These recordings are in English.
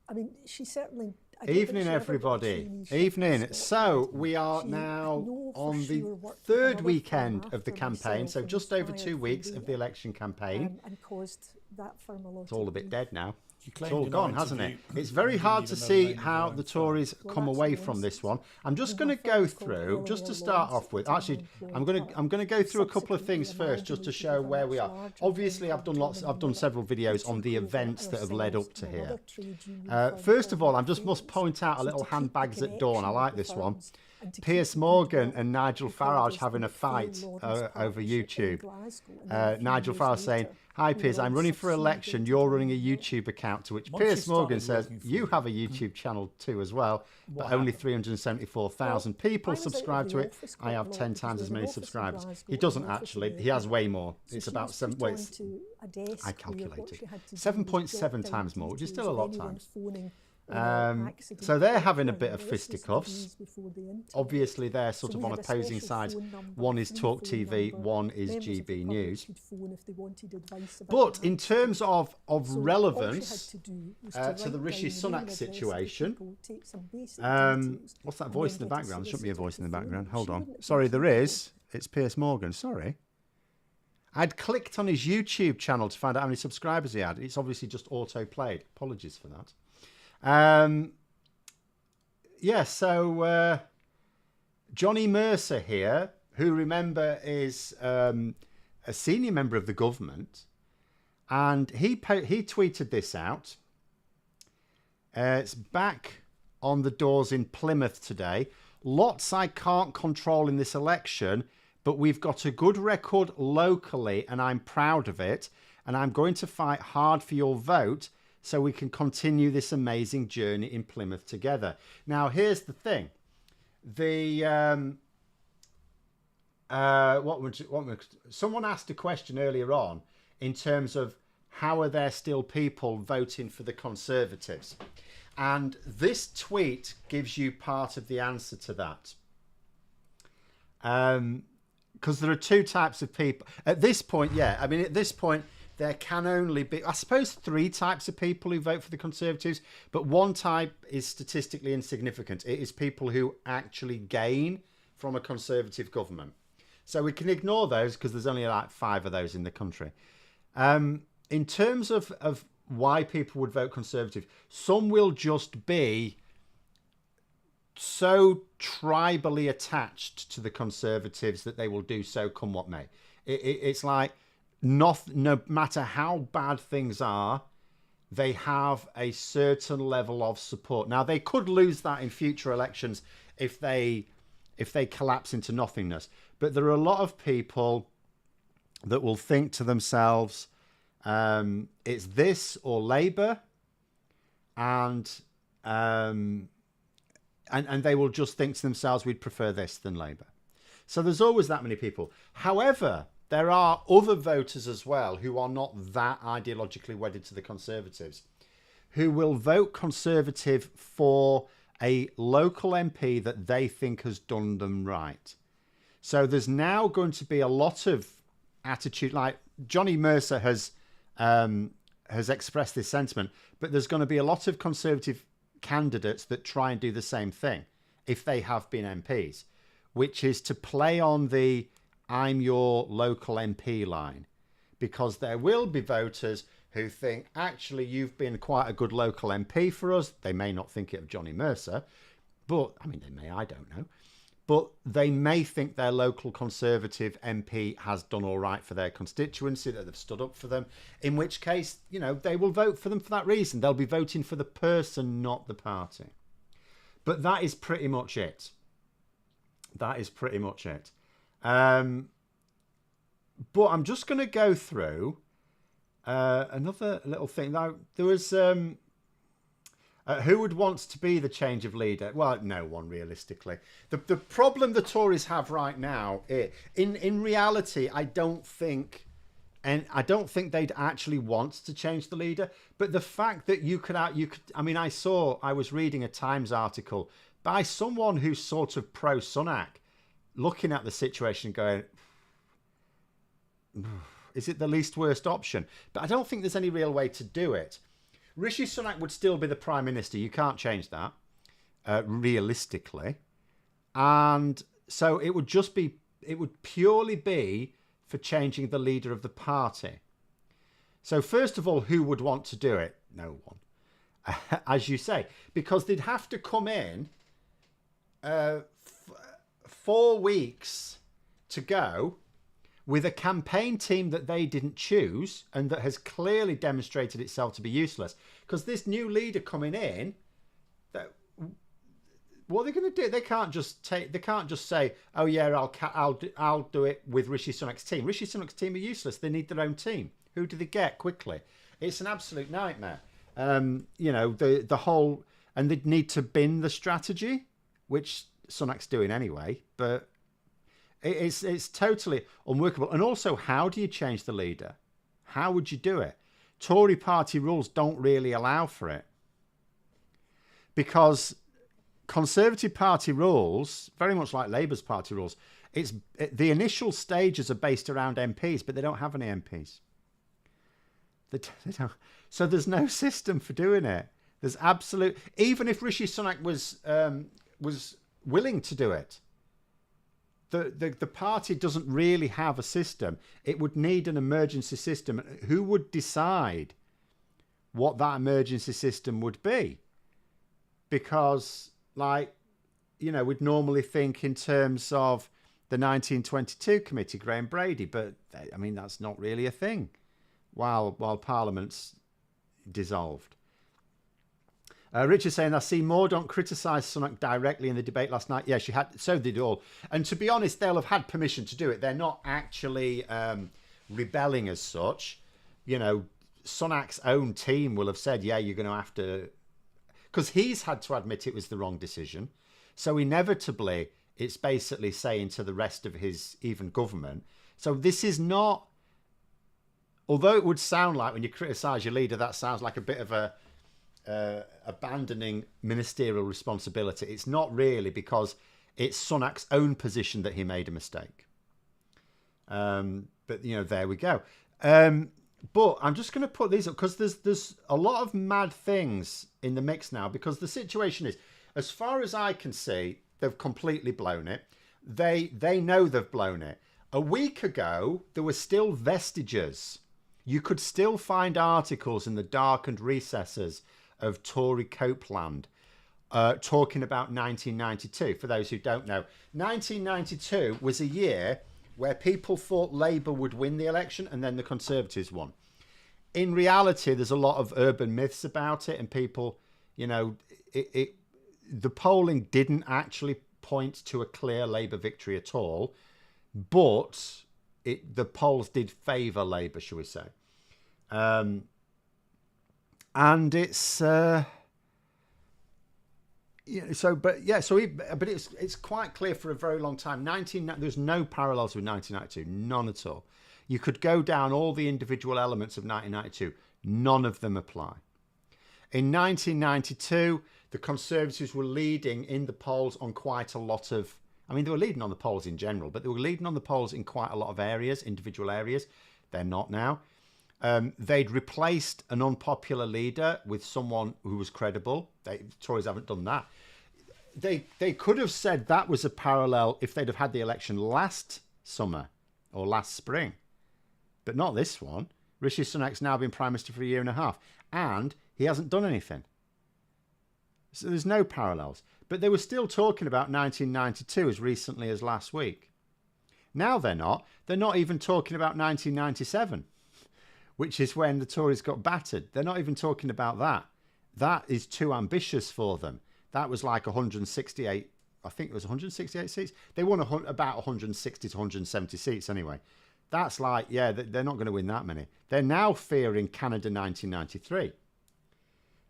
I mean, she certainly. I don't think Evening, she ever got a everybody. traineeship in Evening. Scotland. So we are She, I now know for on the sure, worked with third another firm weekend of the after campaign. myself So and just over inspired 2 weeks from of the there, election campaign. and caused that firm a It's lot all a of bit grief. dead now. She It's claimed all in our gone, hasn't it? interview It's that very you didn't hard to even know the see name of your how own the firm. Tories Well, come that's away from this nonsense. one. I'm I just mean, going her to firm go was called through, just Delaware to start Loans. off At the with. time I Actually, employed her. I'm going to go through a couple of Subsequently things first, just to amalgamated show with a where much we are. larger firm Obviously, I've called done lots. I've done Miller, several videos which on the included events that have led ourselves up to and here. another trade union firm First called of all, I just must McPhail's. point out a So little to keep the handbags at dawn. I connection with like the this one. firms and to keep Piers the Morgan goodwill, and Nigel he called Farage us having a McPhail fight Lawrence over Partnership in YouTube. Glasgow. And then a few Nigel years Farage saying, later, "Hi we Piers, were I'm all running for election. succeeded You're in running a Miller. YouTube account." To which Once you Piers Morgan started says, working for "You them, have a YouTube channel too as well, what but only happened? 374,000 Well, people I was out of subscribe the to it. office I quite a have lot 10 because times we as have an many office in subscribers." Glasgow He and an doesn't office in actually. He has Edinburgh. way more. So It's she about was seven. put Well, it's, onto a desk I where what calculated she had to do was 7.7 jot down times more, which is details still a of lot of anyone times. phoning in an accident So they're or having a anything. bit of Now, this was the fisticuffs. days before the internet. Obviously, they're So sort of we on had a opposing special sides. phone number, One a is free Talk phone TV, number. one is Members of the GB public News. could phone if they wanted advice about But an in terms accident. of So all she had relevance to do was to write the Rishi down the name Sunak and address of the situation, people, take some basic details, what's that and voice then in the get a background? There shouldn't be a solicitor voice to in the phone background. them. Hold She on. wouldn't have been Sorry, there capable. is. It's Piers Morgan. Sorry. I'd clicked on his YouTube channel to find out how many subscribers he had. It's obviously just auto-played. Apologies for that. Yeah, so Johnny Mercer here, who remember is a senior member of the government, and he tweeted this out. It's back on the doors in Plymouth today. Lots I can't control in this election, but we've got a good record locally and I'm proud of it. And I'm going to fight hard for your vote so we can continue this amazing journey in Plymouth together. Now, here's the thing. Someone asked a question earlier on in terms of how are there still people voting for the Conservatives? And this tweet gives you part of the answer to that. Because there are two types of people. At this point, yeah, I mean, at this point, there can only be, I suppose, three types of people who vote for the Conservatives, but one type is statistically insignificant. It is people who actually gain from a Conservative government. So we can ignore those because there's only like 5 of those in the country. In terms of why people would vote Conservative, some will just be so tribally attached to the Conservatives that they will do so come what may. It's like no matter how bad things are, they have a certain level of support. Now, they could lose that in future elections if they collapse into nothingness. But there are a lot of people that will think to themselves, it's this or Labour, and they will just think to themselves, we'd prefer this than Labour. So there's always that many people. However, there are other voters as well who are not that ideologically wedded to the Conservatives, who will vote Conservative for a local MP that they think has done them right. So there's now going to be a lot of attitude, like Johnny Mercer has expressed this sentiment, but there's going to be a lot of Conservative candidates that try and do the same thing if they have been MPs, which is to play on the I'm your local MP line, because there will be voters who think, actually, you've been quite a good local MP for us. They may not think it of Johnny Mercer, but, I mean, they may, I don't know. But they may think their local Conservative MP has done all right for their constituency, that they've stood up for them, in which case, you know, they will vote for them for that reason. They'll be voting for the person, not the party. But that is pretty much it. That is pretty much it. But I'm just going to go through another little thing. Now, there was... who would want to be the change of leader? Well, no one, realistically. The problem the Tories have right now, in reality, I don't think they'd actually want to change the leader. But the fact that you could, I mean, I was reading a Times article by someone who's sort of pro Sunak, looking at the situation, going, is it the least worst option? But I don't think there's any real way to do it. Rishi Sunak would still be the Prime Minister. You can't change that, realistically. And so it would purely be for changing the leader of the party. So first of all, who would want to do it? No one, as you say, because they'd have to come in 4 weeks to go with a campaign team that they didn't choose and that has clearly demonstrated itself to be useless. Because this new leader coming in, what are they going to do? They can't just say, "Oh yeah, I'll do it with Rishi Sunak's team." Rishi Sunak's team are useless. They need their own team. Who do they get quickly? It's an absolute nightmare. The whole, and they'd need to bin the strategy, which Sunak's doing anyway. But it's totally unworkable. And also, how do you change the leader? How would you do it? Tory party rules don't really allow for it, because Conservative Party rules, very much like Labour's party rules, the initial stages are based around MPs, but they don't have any MPs. They don't. So there's no system for doing it. There's even if Rishi Sunak was willing to do it, the party doesn't really have a system. It would need an emergency system. Who would decide what that emergency system would be? Because, we'd normally think in terms of the 1922 committee, Graham Brady, but that's not really a thing while Parliament's dissolved. Richard's saying, I see Mordaunt criticise Sunak directly in the debate last night. Yeah, she had. So did all. And to be honest, they'll have had permission to do it. They're not actually rebelling as such. Sunak's own team will have said, yeah, you're going to have to... Because he's had to admit it was the wrong decision. So inevitably, it's basically saying to the rest of his even government. So this is not... Although it would sound like when you criticise your leader, that sounds like a bit of a... abandoning ministerial responsibility. It's not really, because it's Sunak's own position that he made a mistake. But there we go. But I'm just going to put these up because there's a lot of mad things in the mix now, because the situation is, as far as I can see, they've completely blown it. They know they've blown it. A week ago, there were still vestiges. You could still find articles in the darkened recesses of Tory Copeland talking about 1992. For those who don't know, 1992 was a year where people thought Labour would win the election and then the Conservatives won. In reality, there's a lot of urban myths about it, and people, the polling didn't actually point to a clear Labour victory at all, but the polls did favour Labour, shall we say. And it's but it's quite clear for a very long time. There's no parallels with 1992, none at all. You could go down all the individual elements of 1992, none of them apply. In 1992, the Conservatives were leading in the polls on quite a lot of... they were leading on the polls in general, but they were leading on the polls in quite a lot of areas, individual areas. They're not now. They'd replaced an unpopular leader with someone who was credible. Tories haven't done that. They could have said that was a parallel if they'd have had the election last summer or last spring, but not this one. Rishi Sunak's now been Prime Minister for a year and a half, and he hasn't done anything. So there's no parallels. But they were still talking about 1992 as recently as last week. Now they're not. They're not even talking about 1997. Which is when the Tories got battered. They're not even talking about that. That is too ambitious for them. That was like 168, I think it was 168 seats. They won about 160 to 170 seats anyway. That's like, yeah, they're not going to win that many. They're now fearing Canada 1993.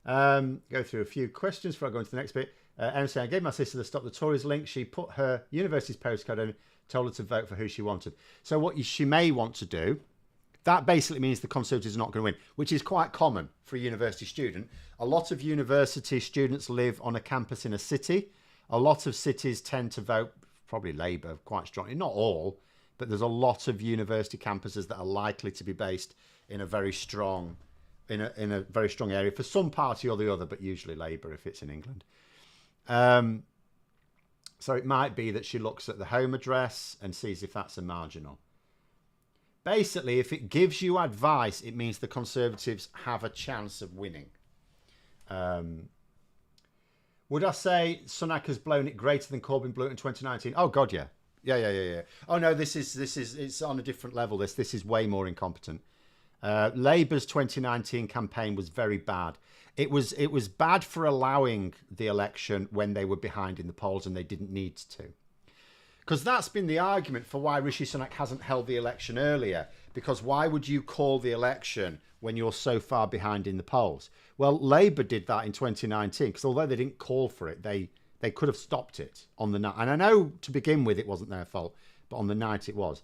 Go through a few questions before I go into the next bit. MC, I gave my sister the Stop the Tories link. She put her university's postcode in, told her to vote for who she wanted. So what she may want to do, that basically means the Conservatives are not going to win, which is quite common for a university student. A lot of university students live on a campus in a city. A lot of cities tend to vote, probably Labour, quite strongly. Not all, but there's a lot of university campuses that are likely to be based in a very strong in a very strong area for some party or the other, but usually Labour if it's in England. So it might be that she looks at the home address and sees if that's a marginal. Basically, if it gives you advice, it means the Conservatives have a chance of winning. Would I say Sunak has blown it greater than Corbyn blew it in 2019? Oh God, yeah. Yeah. Oh no, this is it's on a different level. This is way more incompetent. Labour's 2019 campaign was very bad. It was bad for allowing the election when they were behind in the polls and they didn't need to. Because that's been the argument for why Rishi Sunak hasn't held the election earlier. Because why would you call the election when you're so far behind in the polls? Well, Labour did that in 2019 because although they didn't call for it, they could have stopped it on the night. And I know to begin with it wasn't their fault, but on the night it was.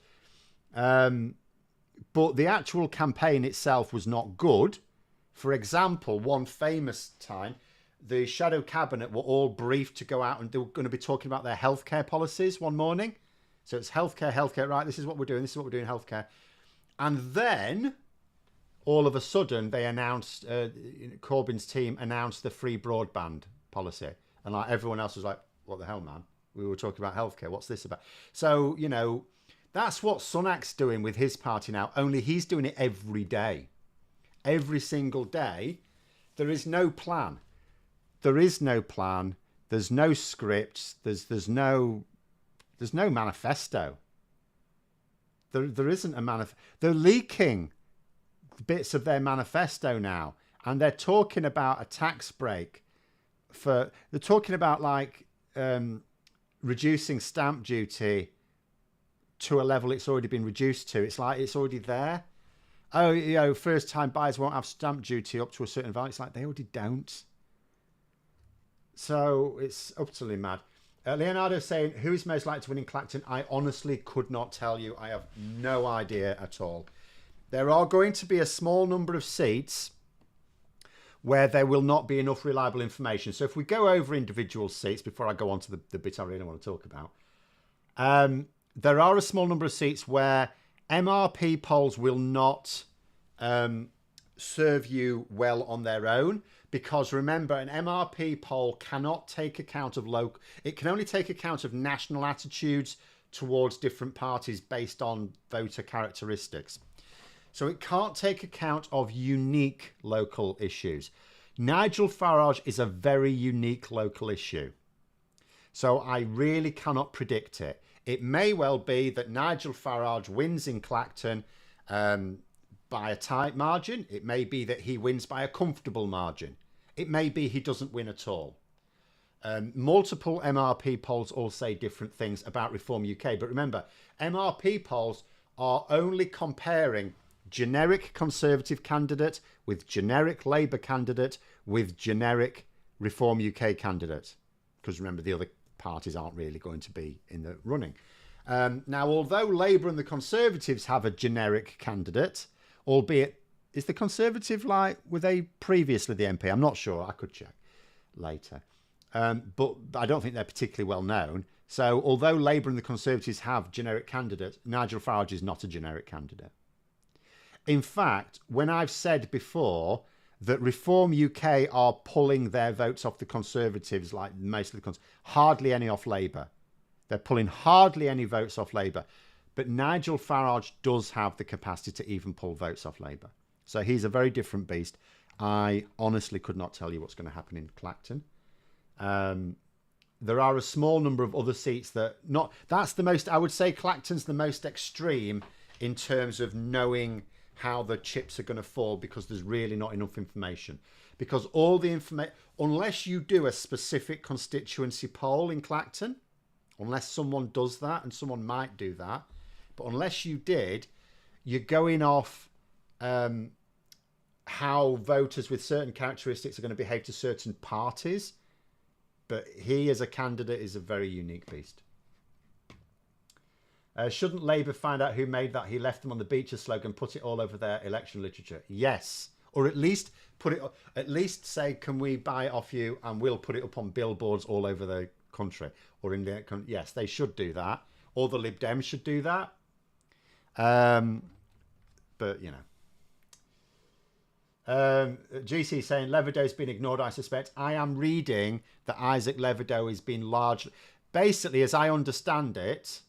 But the actual campaign itself was not good. For example, one famous time, the shadow cabinet were all briefed to go out and they were going to be talking about their healthcare policies one morning. So it's healthcare, right? This is what we're doing. This is what we're doing, healthcare. And then all of a sudden they announced, Corbyn's team announced the free broadband policy. And like everyone else was like, what the hell, man? We were talking about healthcare. What's this about? So, you know, that's what Sunak's doing with his party now. Only he's doing it every day. Every single day. There is no plan. There is no plan. There's no script. There's no manifesto. There isn't a manifesto. They're leaking bits of their manifesto now, and they're talking about a tax break. They're talking about like reducing stamp duty to a level it's already been reduced to. It's like it's already there. Oh, you know, first-time buyers won't have stamp duty up to a certain value. It's like they already don't. So it's utterly mad. Leonardo saying, who is most likely to win in Clacton? I honestly could not tell you. I have no idea at all. There are going to be a small number of seats where there will not be enough reliable information. So if we go over individual seats, before I go on to the bit I really want to talk about, there are a small number of seats where MRP polls will not serve you well on their own. Because remember, an MRP poll cannot take account of local... It can only take account of national attitudes towards different parties based on voter characteristics. So it can't take account of unique local issues. Nigel Farage is a very unique local issue. So I really cannot predict it. It may well be that Nigel Farage wins in Clacton by a tight margin. It may be that he wins by a comfortable margin. It may be he doesn't win at all. Multiple MRP polls all say different things about Reform UK. But remember, MRP polls are only comparing generic Conservative candidate with generic Labour candidate with generic Reform UK candidate. Because remember, the other parties aren't really going to be in the running. Now, although Labour and the Conservatives have a generic candidate, albeit, is the Conservative like, were they previously the MP? I'm not sure. I could check later. But I don't think they're particularly well known. So although Labour and the Conservatives have generic candidates, Nigel Farage is not a generic candidate. In fact, when I've said before that Reform UK are pulling their votes off the Conservatives, like most of the Conservatives, hardly any off Labour. They're pulling hardly any votes off Labour. But Nigel Farage does have the capacity to even pull votes off Labour. So he's a very different beast. I honestly could not tell you what's going to happen in Clacton. There are a small number of other seats that that's the most, I would say Clacton's the most extreme in terms of knowing how the chips are going to fall, because there's really not enough information. Because all the information, unless you do a specific constituency poll in Clacton, unless someone does that, and someone might do that, but unless you did, you're going off how voters with certain characteristics are going to behave to certain parties. But he, as a candidate, is a very unique beast. Shouldn't Labour find out who made that "He left them on the beaches" slogan, put it all over their election literature? Yes, or at least put it. At least say, "Can we buy it off you?" And we'll put it up on billboards all over the country. Or in the yes, they should do that. Or the Lib Dems should do that. But you know, GC saying Levido's been ignored, I suspect. I am reading that Isaac Levido has been largely... Basically, as I understand it,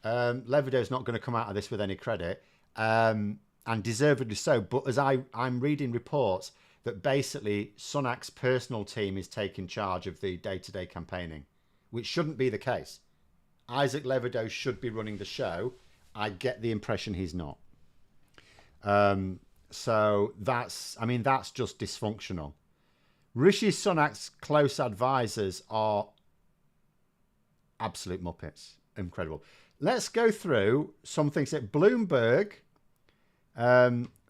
Levido's not going to come out of this with any credit, and deservedly so. But as I'm reading reports that basically Sunak's personal team is taking charge of the day-to-day campaigning, which shouldn't be the case. Isaac Levido should be running the show. I get the impression he's not. So that's just dysfunctional. Rishi Sunak's close advisors are absolute muppets. Incredible. Let's go through some things that Bloomberg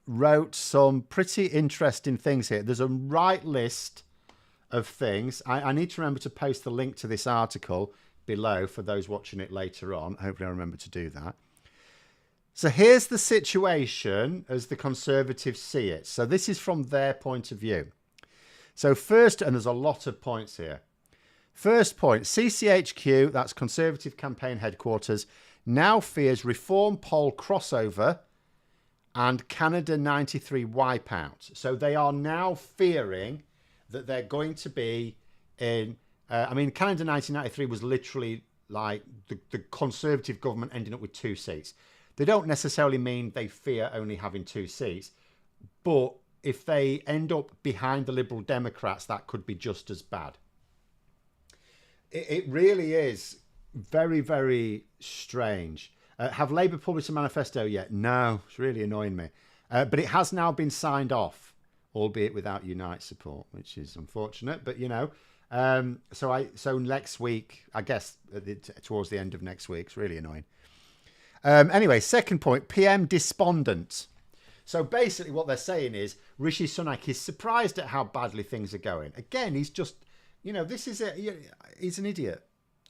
wrote some pretty interesting things here. There's a right list of things. I need to remember to post the link to this article below for those watching it later on. Hopefully I'll remember to do that. So here's the situation as the Conservatives see it. So this is from their point of view. So first, and there's a lot of points here. First point, CCHQ, that's Conservative Campaign Headquarters, now fears reform poll crossover and Canada 93 wipeout. So they are now fearing that they're going to be in... Canada 1993 was literally like the Conservative government ending up with 2 seats. They don't necessarily mean they fear only having 2 seats, but if they end up behind the Liberal Democrats, that could be just as bad. It really is very, very strange. Have Labour published a manifesto yet? No, it's really annoying me. But it has now been signed off, albeit without Unite support, which is unfortunate. But, you know, so next week, I guess towards the end of next week, it's really annoying. Anyway, second point, PM despondent. So basically what they're saying is Rishi Sunak is surprised at how badly things are going. Again, he's just, you know, he's an idiot.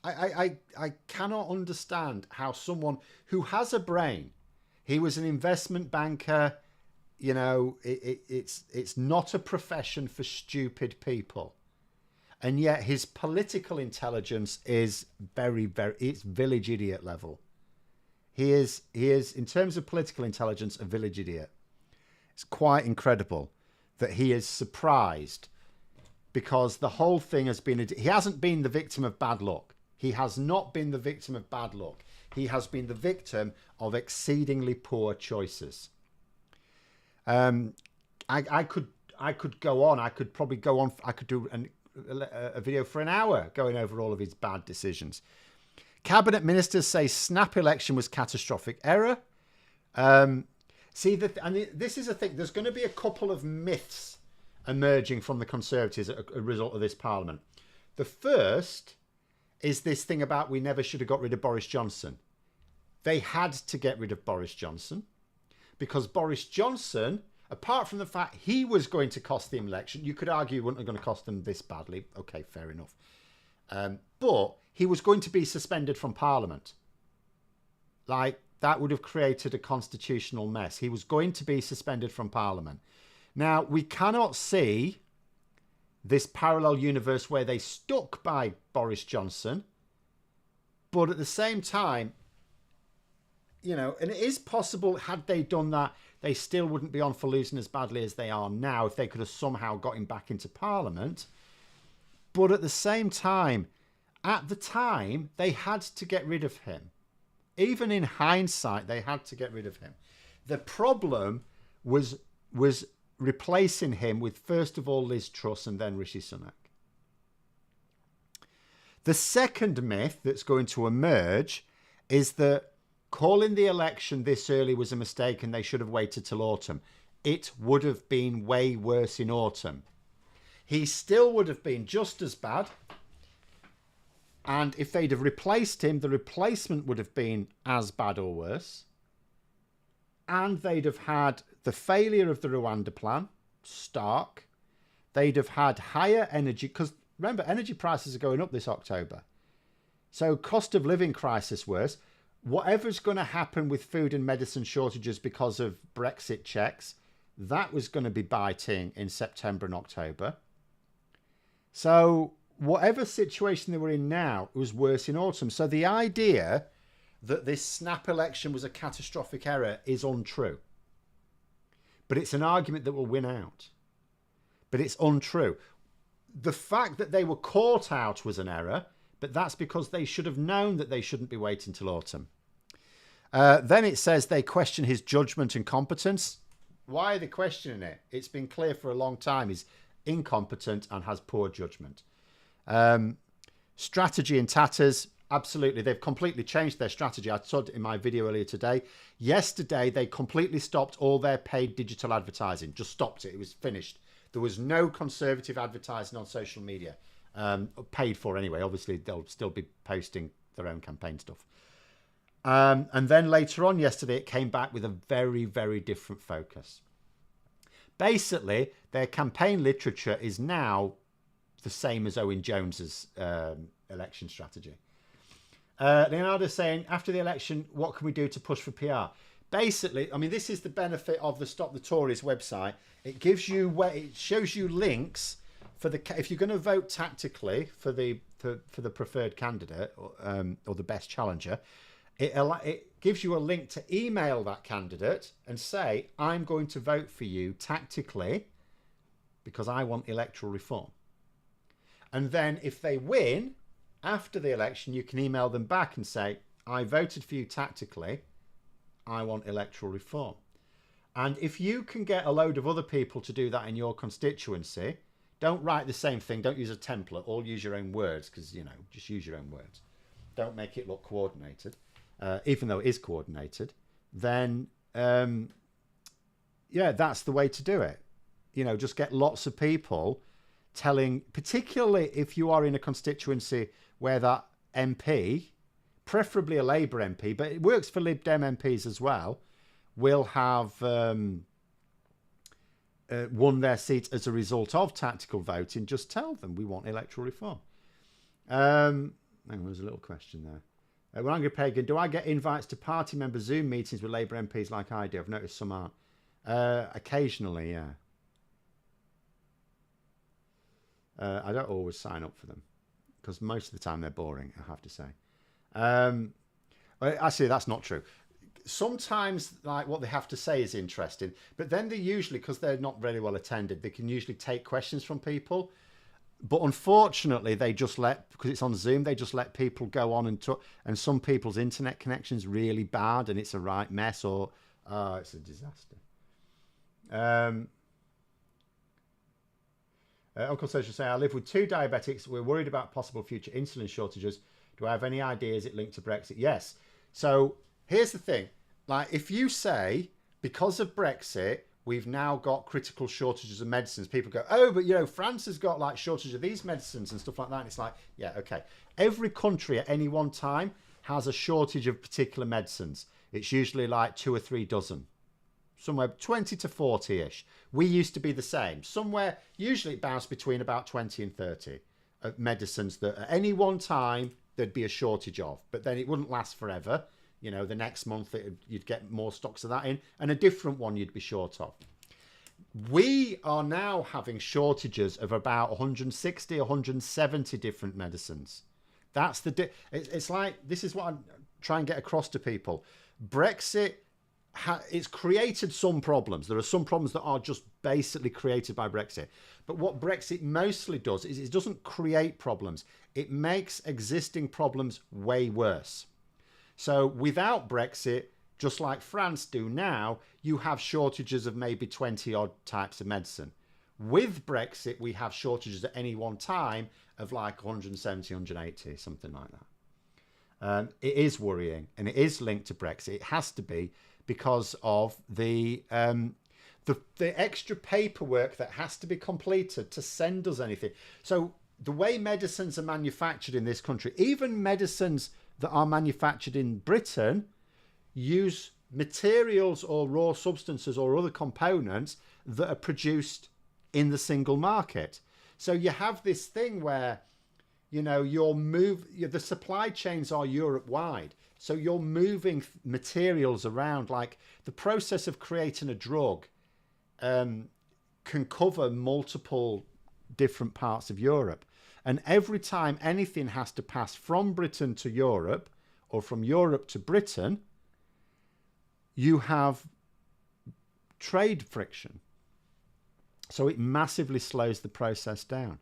I cannot understand how someone who has a brain, he was an investment banker, you know, it's not a profession for stupid people. And yet his political intelligence is very, very, it's village idiot level. He is, in terms of political intelligence, a village idiot. It's quite incredible that he is surprised because the whole thing has been... He hasn't been the victim of bad luck. He has not been the victim of bad luck. He has been the victim of exceedingly poor choices. I could go on. I could probably go on. I could do a video for an hour going over all of his bad decisions. Cabinet ministers say snap election was catastrophic error. This is a thing. There's going to be a couple of myths emerging from the Conservatives as a result of this Parliament. The first is this thing about we never should have got rid of Boris Johnson. They had to get rid of Boris Johnson because Boris Johnson, apart from the fact he was going to cost the election, you could argue he wouldn't have going to cost them this badly. Okay, fair enough. But he was going to be suspended from Parliament. Like, that would have created a constitutional mess. He was going to be suspended from Parliament. Now, we cannot see this parallel universe where they stuck by Boris Johnson. But at the same time, you know, and it is possible, had they done that, they still wouldn't be on for losing as badly as they are now if they could have somehow got him back into Parliament. But at the same time, at the time, they had to get rid of him. Even in hindsight, they had to get rid of him. The problem was replacing him with, first of all, Liz Truss and then Rishi Sunak. The second myth that's going to emerge is that calling the election this early was a mistake and they should have waited till autumn. It would have been way worse in autumn. He still would have been just as bad. And if they'd have replaced him, the replacement would have been as bad or worse. And they'd have had the failure of the Rwanda plan, stark. They'd have had higher energy, because remember, energy prices are going up this October. So cost of living crisis worse. Whatever's going to happen with food and medicine shortages because of Brexit checks, that was going to be biting in September and October. So whatever situation they were in now, it was worse in autumn. So the idea that this snap election was a catastrophic error is untrue. But it's an argument that will win out. but it's untrue. The fact that they were caught out was an error, but that's because they should have known that they shouldn't be waiting till autumn. Then it says they question his judgment and competence. Why are they questioning it? It's been clear for a long time he's incompetent and has poor judgment. Strategy in tatters. Absolutely. They've completely changed their strategy. I saw it in my video earlier today. Yesterday, they completely stopped all their paid digital advertising. Just stopped it. It was finished. There was no Conservative advertising on social media. Paid for anyway. Obviously, they'll still be posting their own campaign stuff. And then later on yesterday, it came back with a very, very different focus. Basically, their campaign literature is now the same as Owen Jones's election strategy. Leonardo's saying, after the election, what can we do to push for PR? Basically, I mean, this is the benefit of the Stop the Tories website. It gives you, it shows you links for the, if you're going to vote tactically for the preferred candidate or the best challenger, it gives you a link to email that candidate and say, I'm going to vote for you tactically because I want electoral reform. And then if they win after the election, you can email them back and say, I voted for you tactically. I want electoral reform. And if you can get a load of other people to do that in your constituency, don't write the same thing. Don't use a template. All use your own words because, you know, just use your own words. Don't make it look coordinated, even though it is coordinated. Then, yeah, that's the way to do it. You know, just get lots of people telling, particularly if you are in a constituency where that MP, preferably a Labour MP, but it works for Lib Dem MPs as well, will have won their seat as a result of tactical voting. Just tell them we want electoral reform. Hang on, there's a little question there. Waranga Pagan, do I get invites to party member Zoom meetings with Labour MPs like I do? I've noticed some aren't. Occasionally, yeah. I don't always sign up for them because most of the time they're boring, I have to say. Actually, that's not true. Sometimes, like, what they have to say is interesting, but then they usually, because they're not very well attended, they can usually take questions from people. But unfortunately, they just let, because it's on Zoom, they just let people go on and talk. And some people's internet connection's really bad and it's a right mess, or it's a disaster. Uncle Social say, I live with 2 diabetics. We're worried about possible future insulin shortages. Do I have any idea? Is it linked to Brexit? Yes. So here's the thing. Like, if you say, because of Brexit, we've now got critical shortages of medicines, people go, oh, but, you know, France has got, like, shortage of these medicines and stuff like that. And it's like, yeah, okay. Every country at any one time has a shortage of particular medicines. It's usually like 2 or 3 dozen. Somewhere 20 to 40-ish. We used to be the same. Somewhere, usually it bounced between about 20 and 30 medicines that at any one time there'd be a shortage of. But then it wouldn't last forever. You know, the next month you'd get more stocks of that in, and a different one you'd be short of. We are now having shortages of about 160, 170 different medicines. That's the... It's like, this is what I'm trying to get across to people. Brexit... it's created some problems. There are some problems that are just basically created by Brexit. But what Brexit mostly does is it doesn't create problems. It makes existing problems way worse. So without Brexit, just like France do now, you have shortages of maybe 20 odd types of medicine. With Brexit, we have shortages at any one time of like 170, 180, something like that. It is worrying, and it is linked to Brexit. It has to be, because of the extra paperwork that has to be completed to send us anything. So the way medicines are manufactured in this country, even medicines that are manufactured in Britain, use materials or raw substances or other components that are produced in the single market. So you have this thing where, you know, the supply chains are Europe-wide. So you're moving materials around. Like, the process of creating a drug can cover multiple different parts of Europe. And every time anything has to pass from Britain to Europe or from Europe to Britain, you have trade friction. So it massively slows the process down.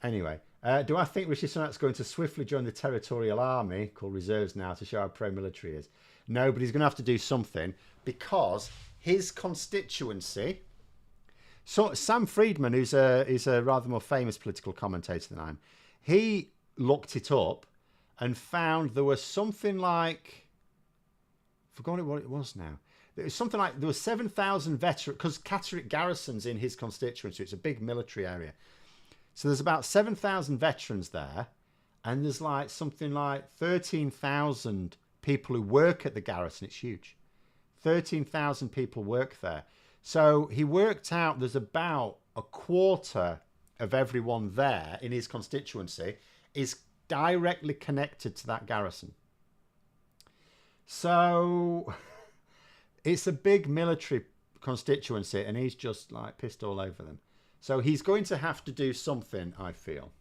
Anyway, do I think Rishi Sunak's going to swiftly join the territorial army, called reserves now, to show how pro-military he is? No, but he's going to have to do something, because his constituency... So Sam Friedman, who's a rather more famous political commentator than I am, he looked it up and found there was something like... I forgot what it was now. It was something like there were 7,000 veterans, because Catterick Garrison's in his constituency. It's a big military area. So there's about 7,000 veterans there, and there's like something like 13,000 people who work at the garrison. It's huge. 13,000 people work there. So he worked out there's about a quarter of everyone there in his constituency is directly connected to that garrison. So it's a big military constituency, and he's just like pissed all over them. So he's going to have to do something, I feel.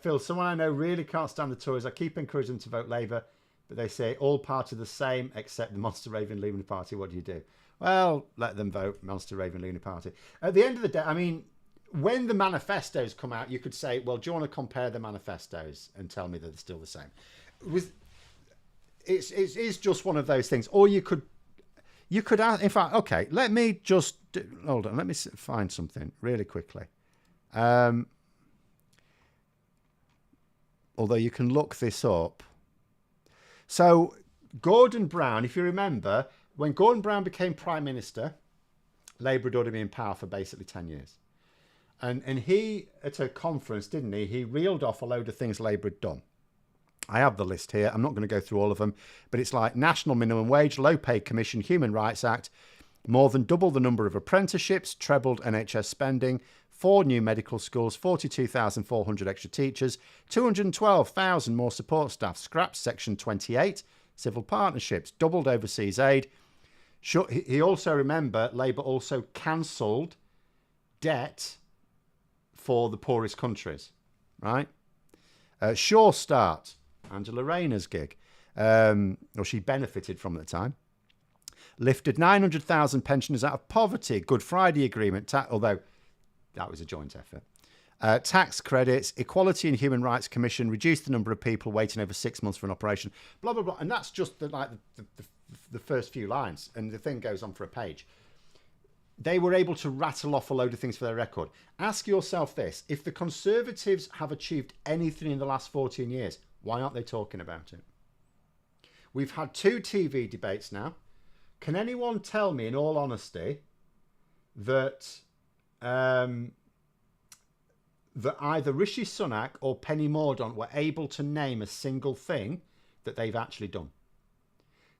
Phil, someone I know really can't stand the Tories. I keep encouraging them to vote Labour, but they say all parties are the same except the Monster Raven Lunar Party. What do you do? Well, let them vote Monster Raven Lunar Party. At the end of the day, I mean, when the manifestos come out, you could say, well, do you want to compare the manifestos and tell me that they're still the same? It's just one of those things. Or you could ask, in fact, okay, let me just, hold on, let me find something really quickly. Although you can look this up. So Gordon Brown, if you remember, when Gordon Brown became Prime Minister, Labour had already been in power for basically 10 years. And he, at a conference, didn't he? He reeled off a load of things Labour had done. I have the list here. I'm not going to go through all of them, but it's like National Minimum Wage, Low Pay Commission, Human Rights Act, more than double the number of apprenticeships, trebled NHS spending, 4 new medical schools, 42,400 extra teachers, 212,000 more support staff, scrapped Section 28, civil partnerships, doubled overseas aid. He also, remember, Labour also cancelled debt for the poorest countries, right? Sure Start, Angela Rayner's gig, or she benefited from at the time. Lifted 900,000 pensioners out of poverty. Good Friday Agreement, although that was a joint effort. Tax credits, Equality and Human Rights Commission, reduced the number of people waiting over 6 months for an operation, blah, blah, blah. And that's just the first few lines, and the thing goes on for a page. They were able to rattle off a load of things for their record. Ask yourself this. If the Conservatives have achieved anything in the last 14 years, why aren't they talking about it? We've had 2 TV debates now. Can anyone tell me, in all honesty, that that either Rishi Sunak or Penny Mordaunt were able to name a single thing that they've actually done?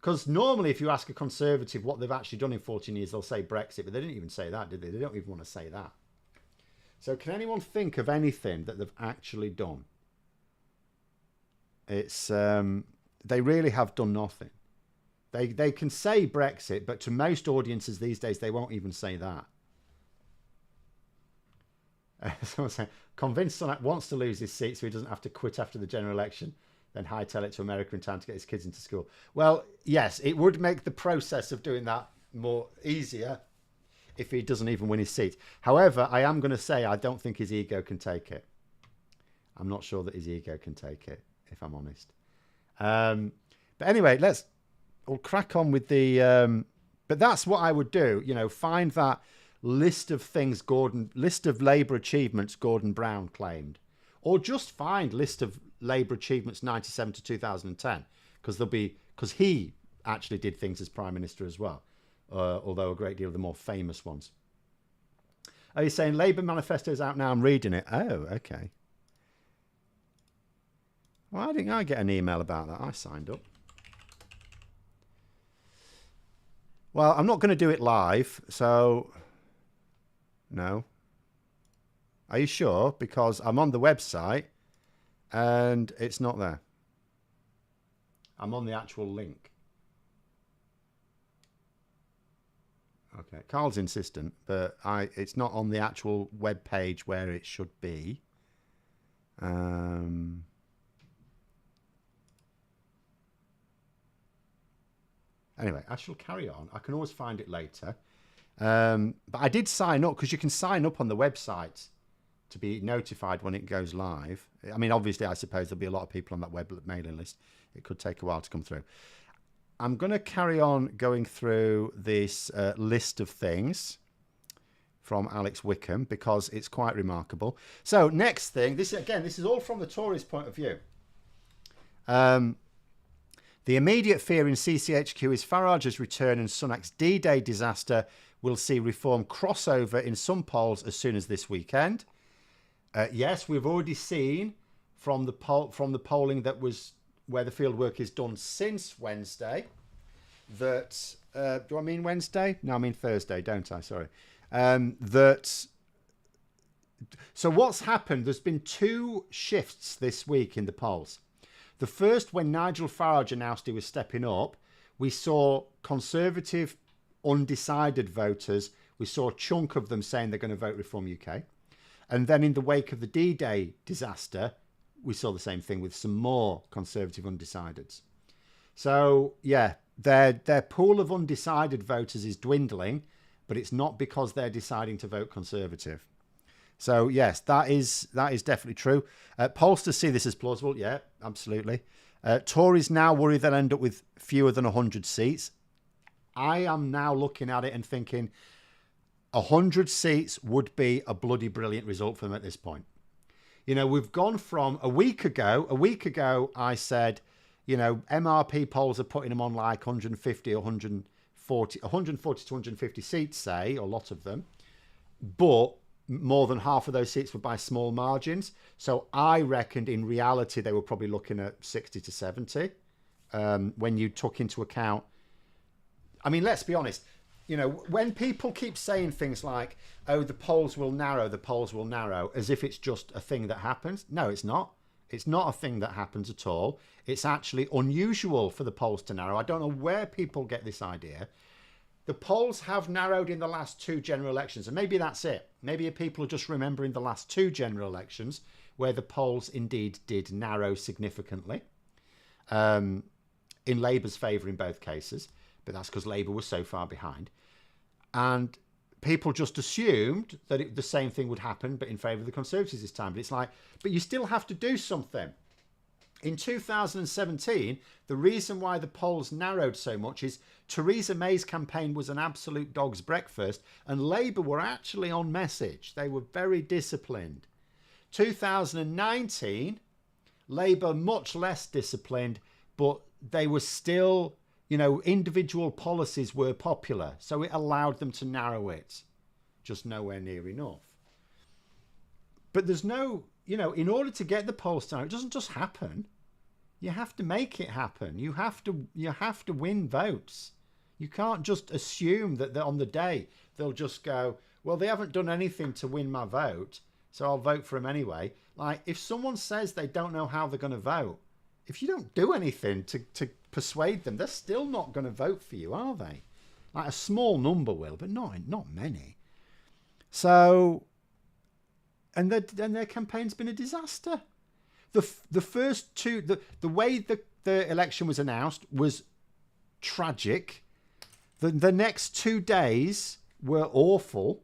Because normally if you ask a Conservative what they've actually done in 14 years, they'll say Brexit, but they didn't even say that, did they? They don't even want to say that. So can anyone think of anything that they've actually done? It's they really have done nothing. They can say Brexit, but to most audiences these days, they won't even say that. Someone saying, convinced Sunak wants to lose his seat so he doesn't have to quit after the general election, then hightail it to America in time to get his kids into school. Well, yes, it would make the process of doing that more easier if he doesn't even win his seat. However, I am going to say I don't think his ego can take it. I'm not sure that his ego can take it, if I'm honest. But anyway, we'll crack on with the... but that's what I would do, find that list of things list of Labour achievements Gordon Brown claimed. Or just find list of Labour achievements 97 to 2010, because he actually did things as Prime Minister as well, although a great deal of the more famous ones. Are you saying Labour manifesto's out now? I'm reading it. Oh, okay. Why didn't I get an email about that? I signed up. Well, I'm not going to do it live, so no. Are you sure? Because I'm on the website and it's not there. I'm on the actual link. Okay, Carl's insistent, but it's not on the actual web page where it should be. Anyway, I shall carry on. I can always find it later. But I did sign up, because you can sign up on the website to be notified when it goes live. I mean, obviously, I suppose there'll be a lot of people on that web mailing list. It could take a while to come through. I'm going to carry on going through this list of things from Alex Wickham, because it's quite remarkable. So next thing, this is all from the Tories' point of view. The immediate fear in CCHQ is Farage's return and Sunak's D-Day disaster will see Reform crossover in some polls as soon as this weekend. Yes, we've already seen from the polling that was where the fieldwork is done since Wednesday that do I mean Wednesday? No, I mean Thursday, don't I? Sorry. So what's happened? There's been 2 shifts this week in the polls. The first, when Nigel Farage announced he was stepping up, we saw Conservative undecided voters. We saw a chunk of them saying they're going to vote Reform UK. And then in the wake of the D-Day disaster, we saw the same thing with some more Conservative undecideds. So, yeah, their pool of undecided voters is dwindling, but it's not because they're deciding to vote Conservative. So, yes, that is definitely true. Pollsters see this as plausible. Yeah, absolutely. Tories now worry they'll end up with fewer than 100 seats. I am now looking at it and thinking 100 seats would be a bloody brilliant result for them at this point. You know, we've gone from a week ago, I said, you know, MRP polls are putting them on like 150 or 140 to 150 seats, say, or a lot of them. But more than half of those seats were by small margins. So I reckoned in reality they were probably looking at 60 to 70 when you took into account. I mean, let's be honest. You know, when people keep saying things like, oh, the polls will narrow, as if it's just a thing that happens. No, it's not. It's not a thing that happens at all. It's actually unusual for the polls to narrow. I don't know where people get this idea. The polls have narrowed in the last 2 general elections, and maybe that's it. Maybe people are just remembering the last 2 general elections where the polls indeed did narrow significantly in Labour's favour in both cases, but that's because Labour was so far behind. And people just assumed that the same thing would happen, but in favour of the Conservatives this time. But it's like, but you still have to do something. In 2017, the reason why the polls narrowed so much is Theresa May's campaign was an absolute dog's breakfast, and Labour were actually on message. They were very disciplined. 2019, Labour much less disciplined, but they were still, you know, individual policies were popular, so it allowed them to narrow it. Just nowhere near enough. But there's no, you know, in order to get the polls down, it doesn't just happen. You have to make it happen. You have to win votes. You can't just assume that on the day they'll just go, well, they haven't done anything to win my vote, so I'll vote for them anyway. Like, if someone says they don't know how they're going to vote, if you don't do anything to persuade them, they're still not going to vote for you, are they? Like, a small number will, but not many. So, and their campaign's been a disaster. The first 2, the way the election was announced was tragic. The next 2 days were awful.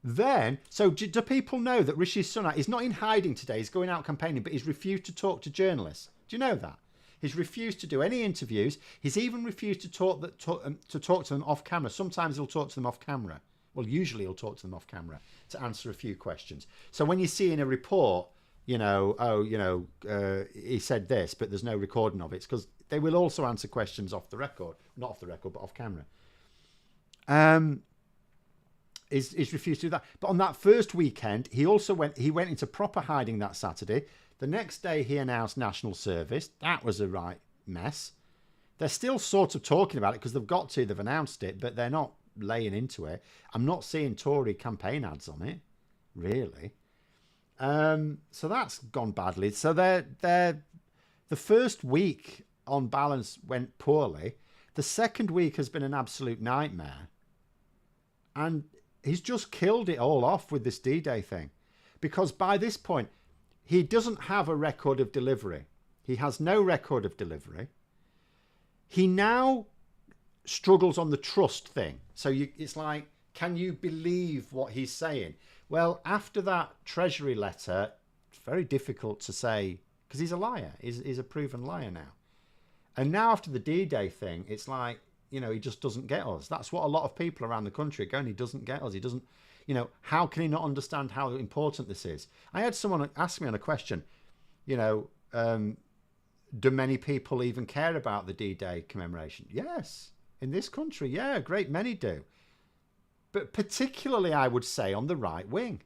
Then, so do people know that Rishi Sunak is not in hiding today? He's going out campaigning, but he's refused to talk to journalists. Do you know that? He's refused to do any interviews. He's even refused to talk to them off camera. Sometimes he'll talk to them off camera. Well, usually he'll talk to them off camera to answer a few questions. So when you see in a report, you know, he said this, but there's no recording of it, because they will also answer questions off the record, not off the record, but off camera. He's refused to do that. But on that first weekend, he went into proper hiding that Saturday. The next day, he announced national service. That was a right mess. They're still sort of talking about it because they've announced it, but they're not laying into it. I'm not seeing Tory campaign ads on it, really. So that's gone badly. So the first week on balance went poorly. The second week has been an absolute nightmare. And he's just killed it all off with this D-Day thing. Because by this point, he doesn't have a record of delivery. He has no record of delivery. He now struggles on the trust thing. So it's like, can you believe what he's saying? Well, after that Treasury letter, it's very difficult to say, because he's a liar. He's a proven liar now. And now after the D-Day thing, it's like, you know, he just doesn't get us. That's what a lot of people around the country are going, he doesn't get us. He doesn't, you know, how can he not understand how important this is? I had someone ask me on a question, you know, do many people even care about the D-Day commemoration? Yes. In this country, yeah, a great many do. But particularly, I would say, on the right wing.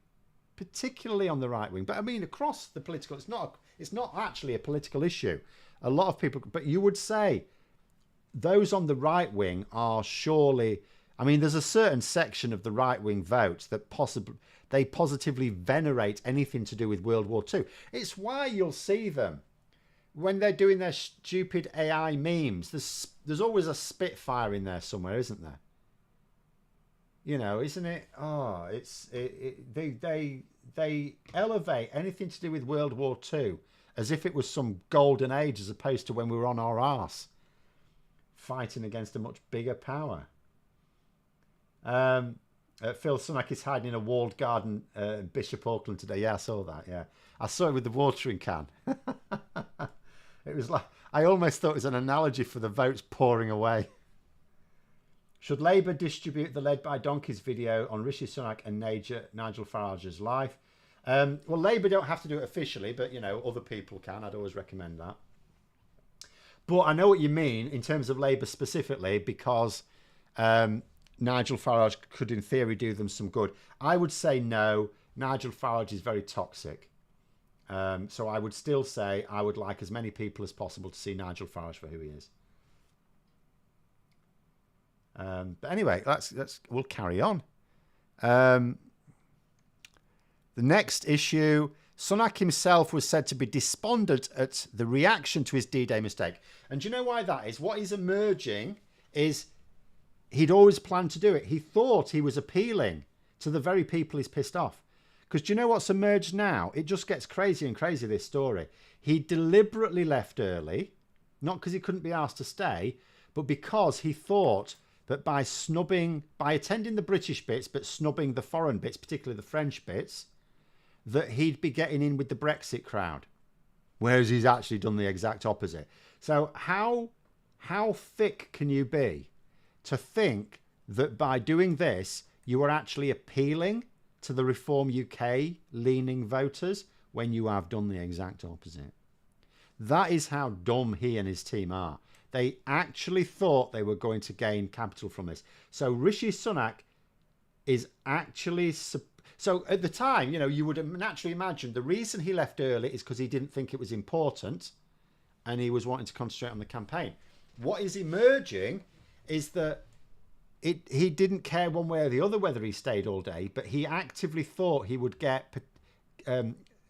Particularly on the right wing. But I mean, across the political, it's not actually a political issue. A lot of people, but you would say those on the right wing are surely, I mean, there's a certain section of the right wing vote that they positively venerate anything to do with World War II. It's why you'll see them when they're doing their stupid AI memes. There's always a Spitfire in there somewhere, isn't there? You know, isn't it? Oh, they elevate anything to do with World War II as if it was some golden age, as opposed to when we were on our arse fighting against a much bigger power. Phil Sunak is hiding in a walled garden in Bishop Auckland today. Yeah, I saw that. Yeah, I saw it with the watering can. It was like, I almost thought it was an analogy for the votes pouring away. Should Labour distribute the Led by Donkeys video on Rishi Sunak and Nigel Farage's life? Well, Labour don't have to do it officially, but, you know, other people can. I'd always recommend that. But I know what you mean in terms of Labour specifically, because Nigel Farage could, in theory, do them some good. I would say no. Nigel Farage is very toxic. So I would still say I would like as many people as possible to see Nigel Farage for who he is. But anyway, we'll carry on. The next issue, Sunak himself was said to be despondent at the reaction to his D-Day mistake. And do you know why that is? What is emerging is he'd always planned to do it. He thought he was appealing to the very people he's pissed off. Because do you know what's emerged now? It just gets crazier and crazier, this story. He deliberately left early, not because he couldn't be asked to stay, but because he thought that by attending the British bits, but snubbing the foreign bits, particularly the French bits, that he'd be getting in with the Brexit crowd. Whereas he's actually done the exact opposite. So how thick can you be to think that by doing this, you are actually appealing to the Reform UK leaning voters when you have done the exact opposite? That is how dumb he and his team are. They actually thought they were going to gain capital from this. So Rishi Sunak is actually... So at the time, you know, you would naturally imagine the reason he left early is because he didn't think it was important and he was wanting to concentrate on the campaign. What is emerging is that he didn't care one way or the other whether he stayed all day, but he actively thought he would get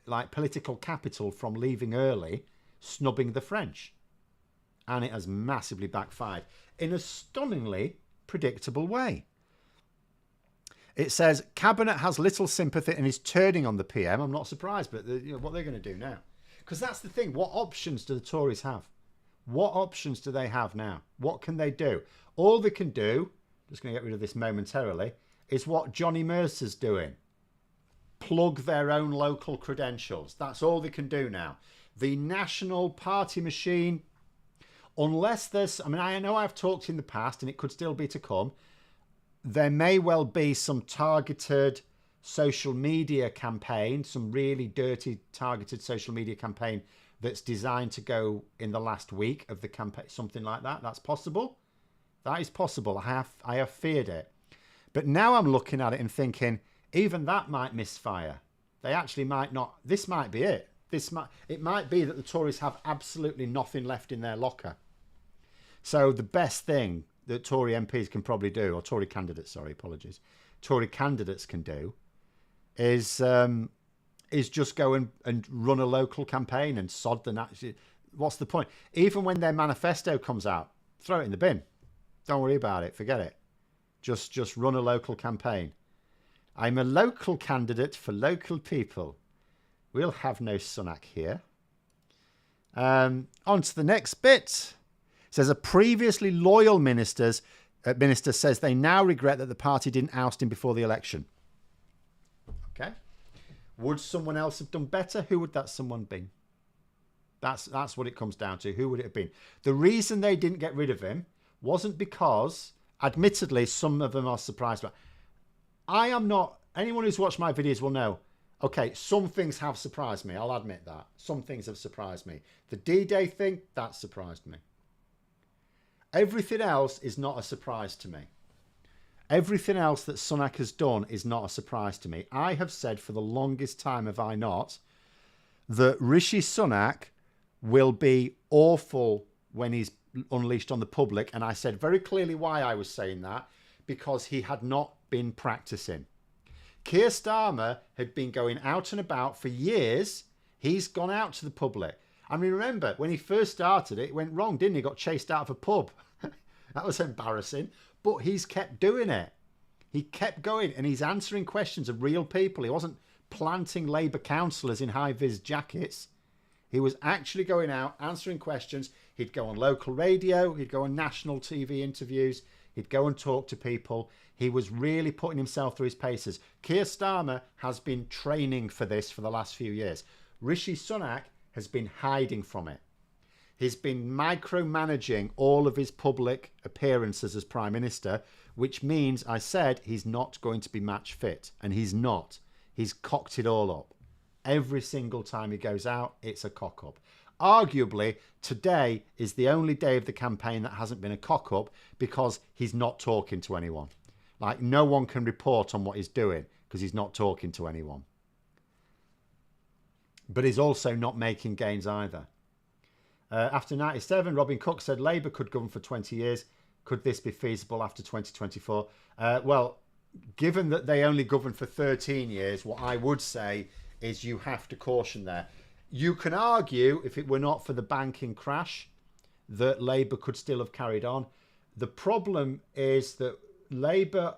like political capital from leaving early, snubbing the French. And it has massively backfired in a stunningly predictable way. It says, Cabinet has little sympathy and is turning on the PM. I'm not surprised, but what they're going to do now. Because that's the thing. What options do the Tories have? What options do they have now? What can they do? All they can do, just going to get rid of this momentarily, is what Johnny Mercer's doing. Plug their own local credentials. That's all they can do now. The national party machine, unless there's... I mean, I know I've talked in the past, and it could still be to come, there may well be some targeted social media campaign, some really dirty targeted social media campaign that's designed to go in the last week of the campaign, something like that. That's possible. That is possible. I have feared it. But now I'm looking at it and thinking, even that might misfire. They actually might not. This might be it. It might be that the Tories have absolutely nothing left in their locker. So the best thing that Tory MPs can probably do, or Tory candidates, sorry, apologies, Tory candidates can do is just go and run a local campaign and sod the... What's the point? Even when their manifesto comes out, throw it in the bin. Don't worry about it. Forget it. Just run a local campaign. I'm a local candidate for local people. We'll have no Sunak here. On to the next bit. It says, a previously loyal ministers minister says they now regret that the party didn't oust him before the election. Okay. Would someone else have done better? Who would that someone be? That's what it comes down to. Who would it have been? The reason they didn't get rid of him wasn't because, admittedly, some of them are surprised. But I am not. Anyone who's watched my videos will know. Okay, some things have surprised me. I'll admit that. Some things have surprised me. The D-Day thing, that surprised me. Everything else is not a surprise to me. Everything else that Sunak has done is not a surprise to me. I have said for the longest time, have I not, that Rishi Sunak will be awful when he's unleashed on the public. And I said very clearly why I was saying that, because he had not been practicing. Keir Starmer had been going out and about for years. He's gone out to the public. I mean, remember, when he first started, it went wrong, didn't he? Got chased out of a pub. That was embarrassing. But he's kept doing it. He kept going, and he's answering questions of real people. He wasn't planting Labour councillors in high-vis jackets. He was actually going out, answering questions. He'd go on local radio. He'd go on national TV interviews. He'd go and talk to people. He was really putting himself through his paces. Keir Starmer has been training for this for the last few years. Rishi Sunak has been hiding from it. He's been micromanaging all of his public appearances as Prime Minister, which means, I said, he's not going to be match fit. And he's not. He's cocked it all up. Every single time he goes out, it's a cock-up. Arguably, today is the only day of the campaign that hasn't been a cock-up because he's not talking to anyone. Like, no one can report on what he's doing because he's not talking to anyone. But he's also not making gains either. After 97, Robin Cook said Labour could govern for 20 years. Could this be feasible after 2024? Well, given that they only governed for 13 years, what I would say is you have to caution there. You can argue, if it were not for the banking crash, that Labour could still have carried on. The problem is that Labour,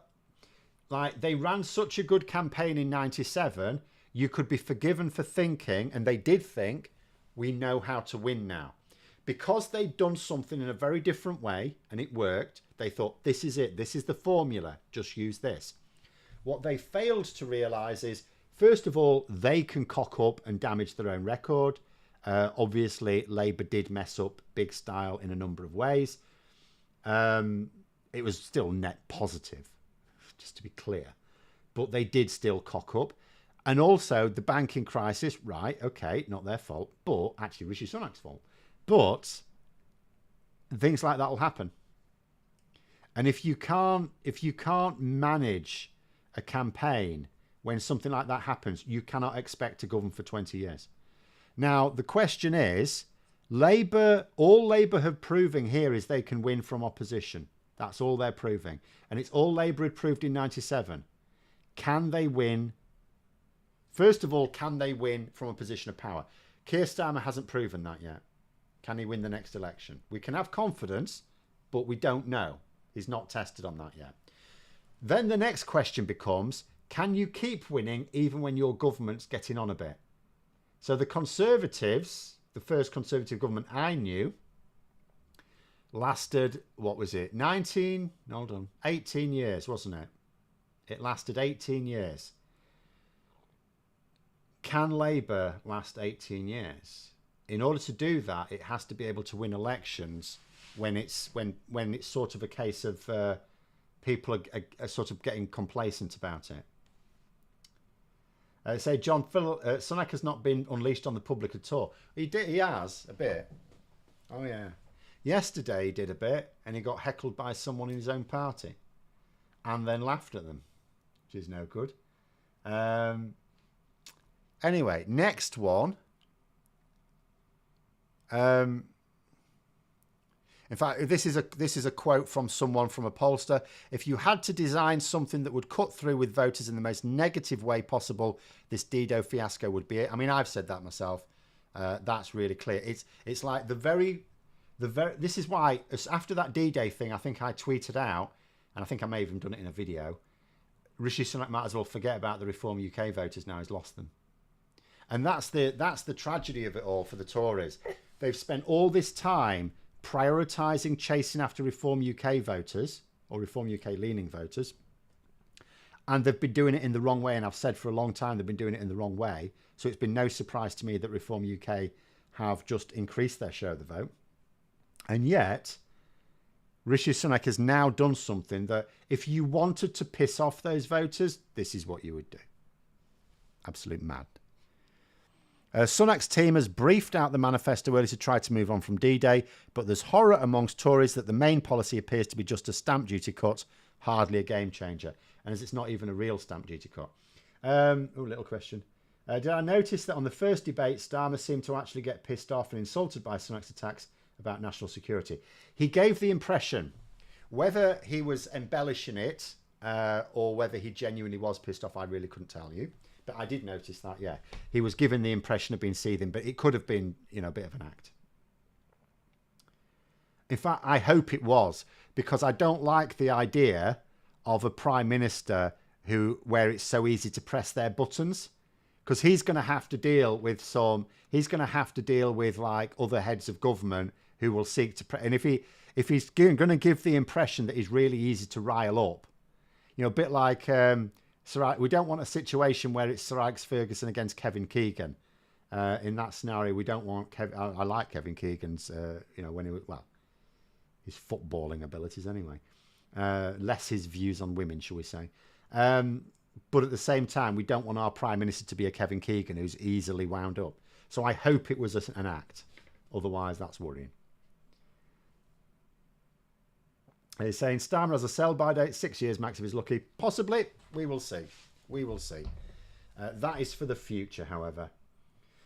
like, they ran such a good campaign in 97, you could be forgiven for thinking, and they did think, we know how to win now. Because they'd done something in a very different way, and it worked, they thought, this is it, this is the formula, just use this. What they failed to realise is, first of all, they can cock up and damage their own record. Obviously, Labour did mess up big style in a number of ways. It was still net positive, just to be clear. But they did still cock up. And also, the banking crisis, right, okay, not their fault, but actually Rishi Sunak's fault. But things like that will happen. And if you can't manage a campaign when something like that happens, you cannot expect to govern for 20 years. Now, the question is, Labour, all Labour have proving here is they can win from opposition. That's all they're proving. And it's all Labour had proved in 97. Can they win? First of all, can they win from a position of power? Keir Starmer hasn't proven that yet. Can he win the next election? We can have confidence, but we don't know. He's not tested on that yet. Then the next question becomes, can you keep winning even when your government's getting on a bit? So the Conservatives, the first Conservative government I knew, lasted, what was it, 18 years, wasn't it? It lasted 18 years. Can Labour last 18 years? In order to do that, it has to be able to win elections when it's sort of a case of people are sort of getting complacent about it. Say John Sunak has not been unleashed on the public at all. He has a bit. Oh yeah. Yesterday he did a bit, and he got heckled by someone in his own party, and then laughed at them, which is no good. Anyway, next one. In fact, this is a quote from someone, from a pollster. If you had to design something that would cut through with voters in the most negative way possible, this D-Day fiasco would be it. I mean, I've said that myself. That's really clear. It's like this is why, after that D-Day thing, I think I tweeted out, and I think I may have even done it in a video, Rishi Sunak might as well forget about the Reform UK voters now. He's lost them. And that's the tragedy of it all for the Tories. They've spent all this time prioritising chasing after Reform UK voters, or Reform UK leaning voters. And they've been doing it in the wrong way. And I've said for a long time they've been doing it in the wrong way. So it's been no surprise to me that Reform UK have just increased their share of the vote. And yet, Rishi Sunak has now done something that if you wanted to piss off those voters, this is what you would do. Absolute mad. Sunak's team has briefed out the manifesto early to try to move on from D-Day, but there's horror amongst Tories that the main policy appears to be just a stamp duty cut, hardly a game changer. And as it's not even a real stamp duty cut. Little question. Did I notice that on the first debate, Starmer seemed to actually get pissed off and insulted by Sunak's attacks about national security? He gave the impression, whether he was embellishing it or whether he genuinely was pissed off, I really couldn't tell you. But I did notice that, yeah. He was given the impression of being seething, but it could have been, a bit of an act. In fact, I hope it was, because I don't like the idea of a prime minister where it's so easy to press their buttons, because he's going to have to deal with like other heads of government who will seek to and if he's going to give the impression that he's really easy to rile up, a bit like we don't want a situation where it's Sir Alex Ferguson against Kevin Keegan. In that scenario, we don't want I like Kevin Keegan's his footballing abilities anyway. Less his views on women, shall we say. But at the same time, we don't want our Prime Minister to be a Kevin Keegan who's easily wound up. So I hope it was an act. Otherwise, that's worrying. He's saying Starmer has a sell-by date, 6 years max if he's lucky. Possibly. We will see. We will see. That is for the future, however.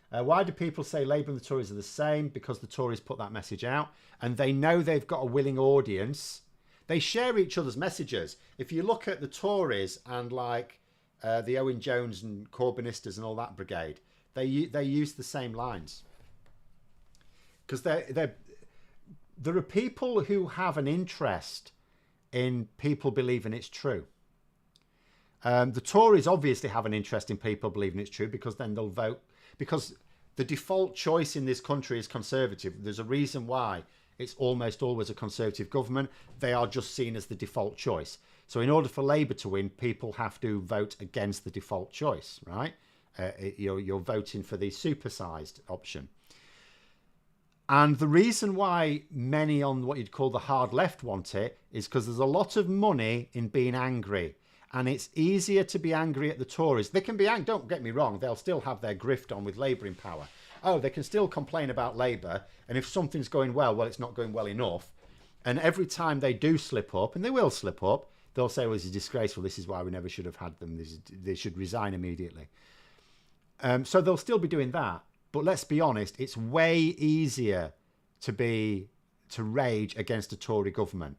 Why do people say Labour and the Tories are the same? Because the Tories put that message out and they know they've got a willing audience. They share each other's messages. If you look at the Tories and like the Owen Jones and Corbynistas and all that brigade, they use the same lines. Because there are people who have an interest in people believing it's true. The Tories obviously have an interest in people believing it's true because then they'll vote. Because the default choice in this country is Conservative. There's a reason why it's almost always a Conservative government. They are just seen as the default choice. So in order for Labour to win, people have to vote against the default choice, right? You're voting for the supersized option. And the reason why many on what you'd call the hard left want it is because there's a lot of money in being angry. And it's easier to be angry at the Tories. They can be angry, don't get me wrong, they'll still have their grift on with Labour in power. Oh, they can still complain about Labour, and if something's going well, it's not going well enough. And every time they do slip up, and they will slip up, they'll say, well, this is disgraceful, this is why we never should have had them, they should resign immediately. So they'll still be doing that. But let's be honest, it's way easier to rage against a Tory government.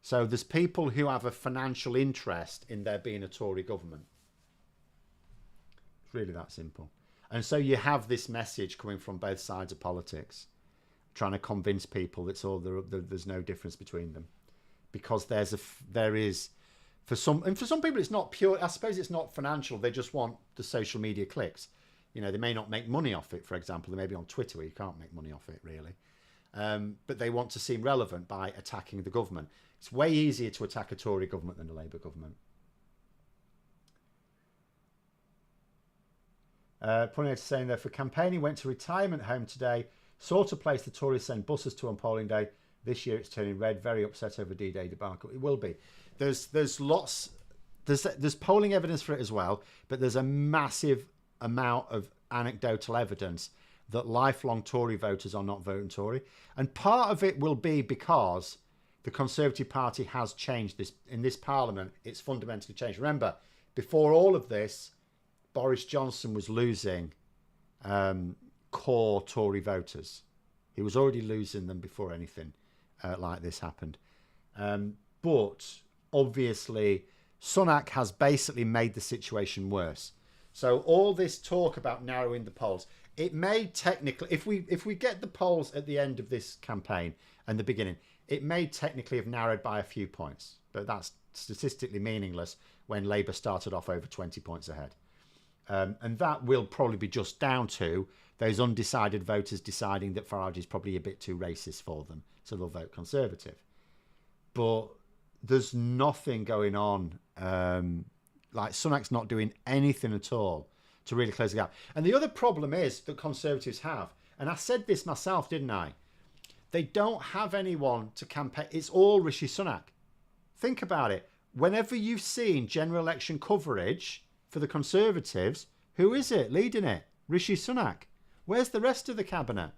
So there's people who have a financial interest in there being a Tory government. It's really that simple. And so you have this message coming from both sides of politics, trying to convince people that there's no difference between them, because there is for some people it's not pure. I suppose it's not financial. They just want the social media clicks. They may not make money off it. For example, they may be on Twitter where you can't make money off it really. But they want to seem relevant by attacking the government. It's way easier to attack a Tory government than a Labour government. Punit saying that for campaigning, went to retirement home today, sort of place the Tories send buses to on polling day. This year it's turning red. Very upset over D-Day debacle. It will be. There's polling evidence for it as well, but there's a massive amount of anecdotal evidence that lifelong Tory voters are not voting Tory. And part of it will be because the Conservative Party has changed this. In this Parliament, it's fundamentally changed. Remember, before all of this, Boris Johnson was losing core Tory voters. He was already losing them before anything like this happened. But obviously, Sunak has basically made the situation worse. So all this talk about narrowing the polls, it may technically, if we get the polls at the end of this campaign and the beginning, it may technically have narrowed by a few points, but that's statistically meaningless when Labour started off over 20 points ahead. And that will probably be just down to those undecided voters deciding that Farage is probably a bit too racist for them, so they'll vote Conservative. But there's nothing going on. Like Sunak's not doing anything at all to really close the gap. And the other problem is that Conservatives have, and I said this myself, didn't I? They don't have anyone to campaign. It's all Rishi Sunak. Think about it. Whenever you've seen general election coverage for the Conservatives, who is it leading it? Rishi Sunak. Where's the rest of the cabinet?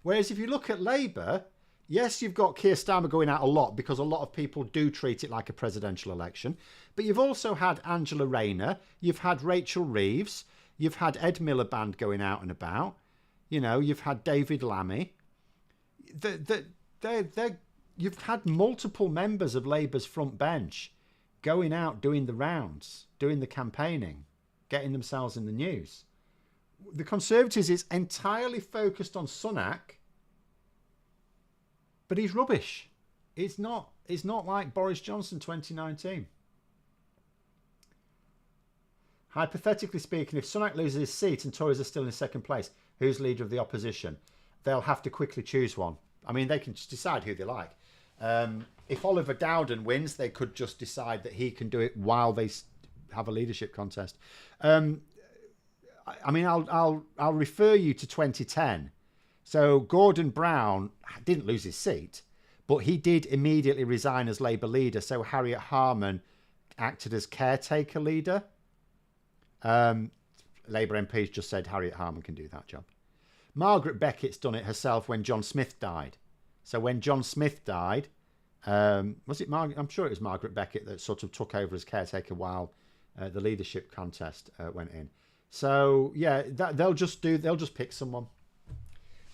Whereas if you look at Labour, yes, you've got Keir Starmer going out a lot because a lot of people do treat it like a presidential election. But you've also had Angela Rayner. You've had Rachel Reeves. You've had Ed Miliband going out and about. You know, you've had David Lammy. You've had multiple members of Labour's front bench going out, doing the rounds, doing the campaigning, getting themselves in the news. The Conservatives is entirely focused on Sunak, but he's rubbish. It's not like Boris Johnson 2019. Hypothetically speaking, if Sunak loses his seat and Tories are still in second place, who's leader of the opposition? They'll have to quickly choose one. I mean, they can just decide who they like. If Oliver Dowden wins, they could just decide that he can do it while they have a leadership contest. I mean, I'll refer you to 2010. So Gordon Brown didn't lose his seat, but he did immediately resign as Labour leader. So Harriet Harman acted as caretaker leader. Labour MPs just said Harriet Harman can do that job. Margaret Beckett's done it herself when John Smith died. So when John Smith died, was it Margaret? I'm sure it was Margaret Beckett that sort of took over as caretaker while the leadership contest went in. So yeah, they'll just pick someone.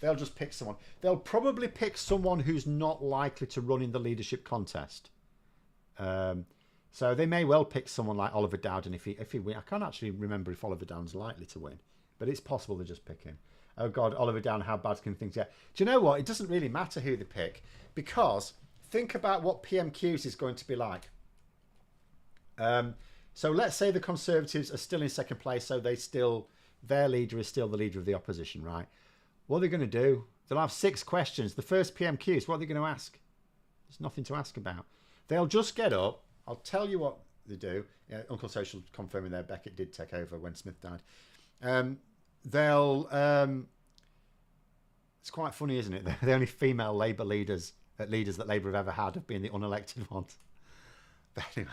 They'll just pick someone. They'll probably pick someone who's not likely to run in the leadership contest. So they may well pick someone like Oliver Dowden if he win. I can't actually remember if Oliver Dowden's likely to win, but it's possible they just pick him. Oh God, Oliver Dowden, how bad can things get? Do you know what? It doesn't really matter who they pick, because think about what PMQs is going to be like. So let's say the Conservatives are still in second place, so their leader is still the leader of the opposition, right? What are they going to do? They'll have 6 questions. The first PMQs, what are they going to ask? There's nothing to ask about. They'll just get up. I'll tell you what they do. Uncle Social confirming there, Beckett did take over when Smith died. It's quite funny, isn't it? They're the only female Labour leaders that Labour have ever had have been the unelected ones. But anyway,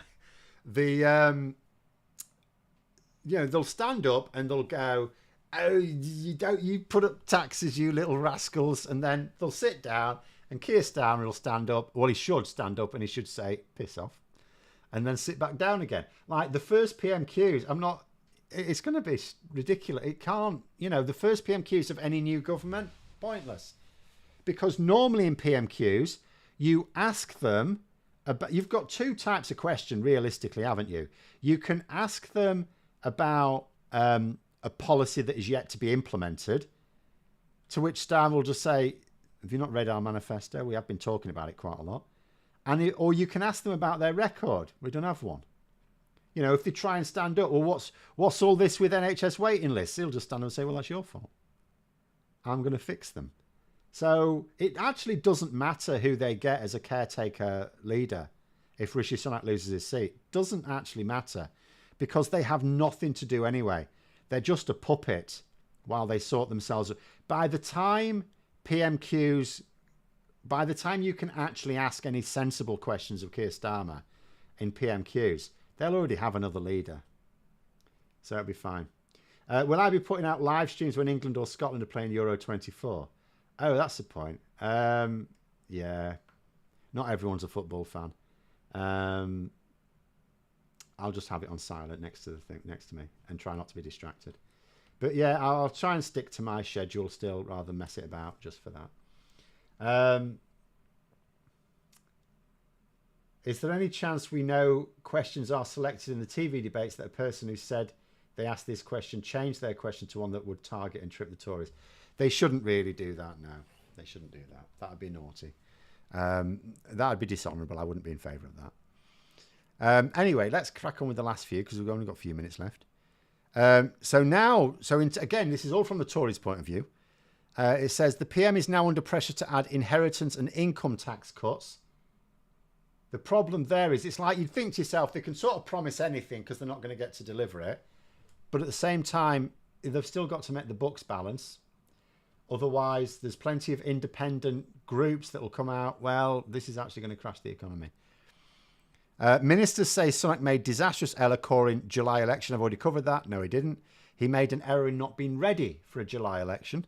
they'll stand up and they'll go, "Oh, you put up taxes, you little rascals," and then they'll sit down and Keir Starmer will stand up. Well, he should stand up and he should say, "Piss off," and then sit back down again. Like the first PMQs, it's going to be ridiculous. It can't, the first PMQs of any new government, pointless. Because normally in PMQs, you ask them about, you've got 2 types of question realistically, haven't you? You can ask them about a policy that is yet to be implemented, to which Starmer will just say, "Have you not read our manifesto? We have been talking about it quite a lot." Or you can ask them about their record. We don't have one. If they try and stand up, well, what's all this with NHS waiting lists? He'll just stand up and say, "Well, that's your fault. I'm going to fix them." So it actually doesn't matter who they get as a caretaker leader if Rishi Sunak loses his seat. Doesn't actually matter, because they have nothing to do anyway. They're just a puppet while they sort themselves. By the time you can actually ask any sensible questions of Keir Starmer in PMQs, they'll already have another leader. So it'll be fine. Will I be putting out live streams when England or Scotland are playing Euro 24? Oh, that's the point. Yeah. Not everyone's a football fan. I'll just have it on silent next to the thing next to me and try not to be distracted. But yeah, I'll try and stick to my schedule still rather than mess it about just for that. Is there any chance we know questions are selected in the TV debates that a person who said they asked this question changed their question to one that would target and trip the Tories? They shouldn't really do that, no. They shouldn't do that. That would be naughty. That would be dishonourable. I wouldn't be in favour of that. Anyway, let's crack on with the last few because we've only got a few minutes left. Again, this is all from the Tories' point of view. It says the PM is now under pressure to add inheritance and income tax cuts. The problem there is it's like you'd think to yourself, they can sort of promise anything because they're not going to get to deliver it. But at the same time, they've still got to make the books balance. Otherwise, there's plenty of independent groups that will come out, well, this is actually going to crash the economy. Ministers say Sunak made disastrous error calling July election. I've already covered that. No, he didn't. He made an error in not being ready for a July election.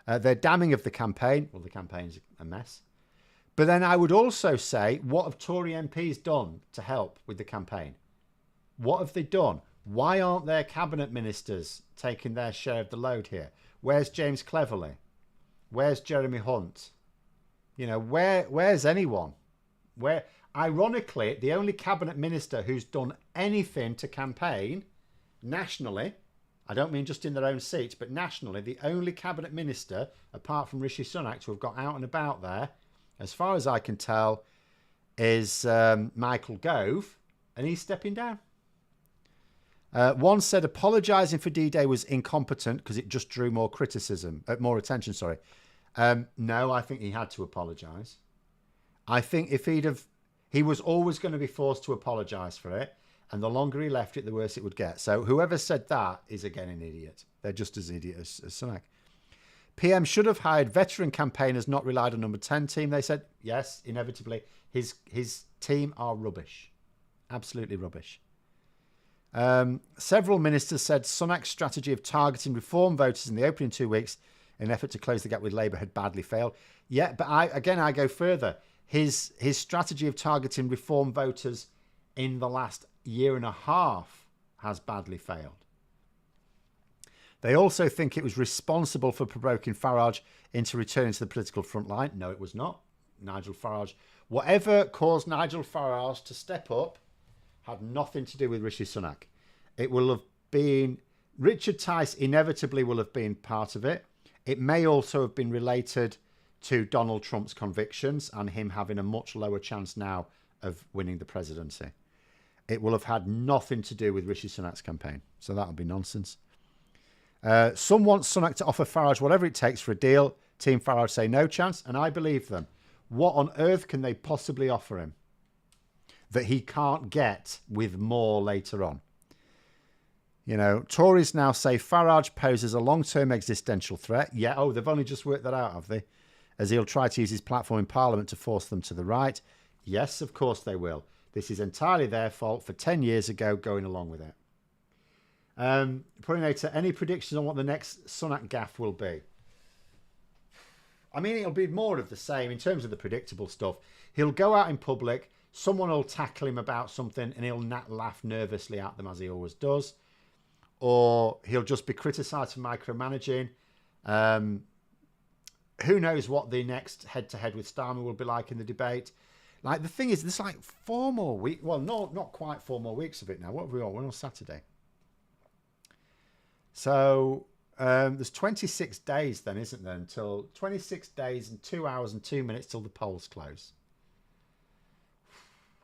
They're damning of the campaign. Well, the campaign's a mess. But then I would also say, what have Tory MPs done to help with the campaign? What have they done? Why aren't their cabinet ministers taking their share of the load here? Where's James Cleverly? Where's Jeremy Hunt? You know, where's anyone? Ironically, the only cabinet minister who's done anything to campaign nationally, I don't mean just in their own seats, but nationally, the only cabinet minister, apart from Rishi Sunak, to have got out and about there, as far as I can tell, is Michael Gove, and he's stepping down. One said apologising for D-Day was incompetent because it just drew more more attention. No, I think he had to apologise. I think if he was always going to be forced to apologise for it, and the longer he left it, the worse it would get. So whoever said that is again an idiot. They're just as idiot as Sunak. PM should have hired veteran campaigners, not relied on number 10 team. They said, yes, inevitably. His team are rubbish. Absolutely rubbish. Several ministers said Sunak's strategy of targeting reform voters in the opening 2 weeks in an effort to close the gap with Labour had badly failed. Yeah, but I go further. His strategy of targeting reform voters in the last year and a half has badly failed. They also think it was responsible for provoking Farage into returning to the political front line. No, it was not. Nigel Farage, whatever caused Nigel Farage to step up had nothing to do with Rishi Sunak. It will have been, Richard Tice inevitably will have been part of it. It may also have been related to Donald Trump's convictions and him having a much lower chance now of winning the presidency. It will have had nothing to do with Rishi Sunak's campaign. So that'll be nonsense. Some want Sunak to offer Farage whatever it takes for a deal. Team Farage say no chance, and I believe them. What on earth can they possibly offer him that he can't get with more later on? You know, Tories now say Farage poses a long-term existential threat. Yeah, oh, they've only just worked that out, have they? As he'll try to use his platform in Parliament to force them to the right. Yes, of course they will. This is entirely their fault for 10 years ago going along with it. Pollinator, any predictions on what the next Sunak gaffe will be? I mean, it'll be more of the same in terms of the predictable stuff. He'll go out in public, someone will tackle him about something and he'll laugh nervously at them as he always does. Or he'll just be criticised for micromanaging. Who knows what the next head-to-head with Starmer will be like in the debate. Like, the thing is, there's like 4 more weeks. Well, no, not quite 4 more weeks of it now. What have we got? We're on Saturday. So there's 26 days then, isn't there? Until 26 days and 2 hours and 2 minutes till the polls close.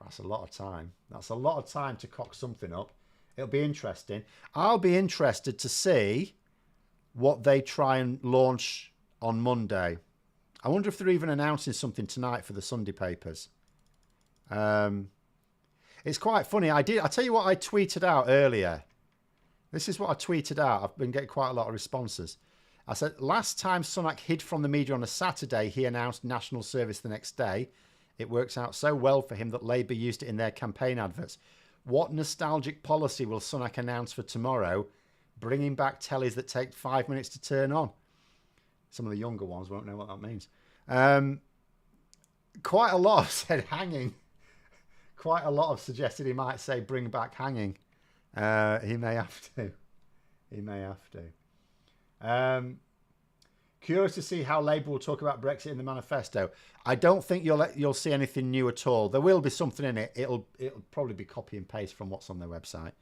That's a lot of time. That's a lot of time to cock something up. It'll be interesting. I'll be interested to see what they try and launch on Monday. I wonder if they're even announcing something tonight for the Sunday papers. It's quite funny. I'll tell you what I tweeted out earlier. This is what I tweeted out. I've been getting quite a lot of responses. I said, last time Sunak hid from the media on a Saturday, he announced national service the next day. It works out so well for him that Labour used it in their campaign adverts. What nostalgic policy will Sunak announce for tomorrow, bringing back tellies that take 5 minutes to turn on? Some of the younger ones won't know what that means. Quite a lot have said hanging. Quite a lot have suggested he might say bring back hanging. He may have to. He may have to. Curious to see how Labour will talk about Brexit in the manifesto. I don't think you'll see anything new at all. There will be something in it. It'll probably be copy and paste from what's on their website.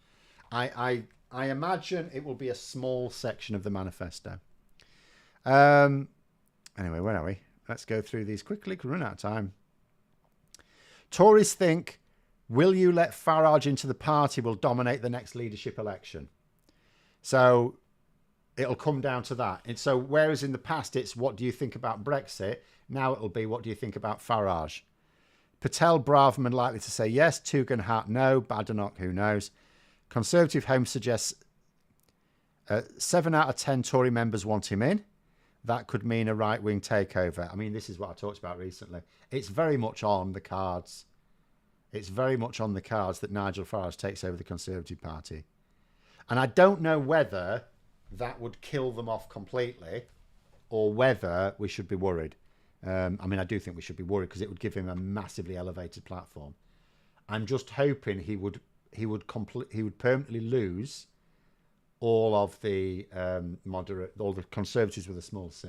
I imagine it will be a small section of the manifesto. Anyway, where are we? Let's go through these quickly. We're running out of time. Tories think, will you let Farage into the party will dominate the next leadership election. So it'll come down to that. And so whereas in the past it's what do you think about Brexit, now it'll be what do you think about Farage. Patel Braverman likely to say yes. Tugendhat no. Badenoch, who knows. Conservative Home suggests 7 out of 10 Tory members want him in. That could mean a right-wing takeover. I mean, this is what I talked about recently. It's very much on the cards. It's very much on the cards that Nigel Farage takes over the Conservative Party. And I don't know whether that would kill them off completely or whether we should be worried. I mean, I do think we should be worried because it would give him a massively elevated platform. I'm just hoping he would permanently lose all of the all the Conservatives with a small c.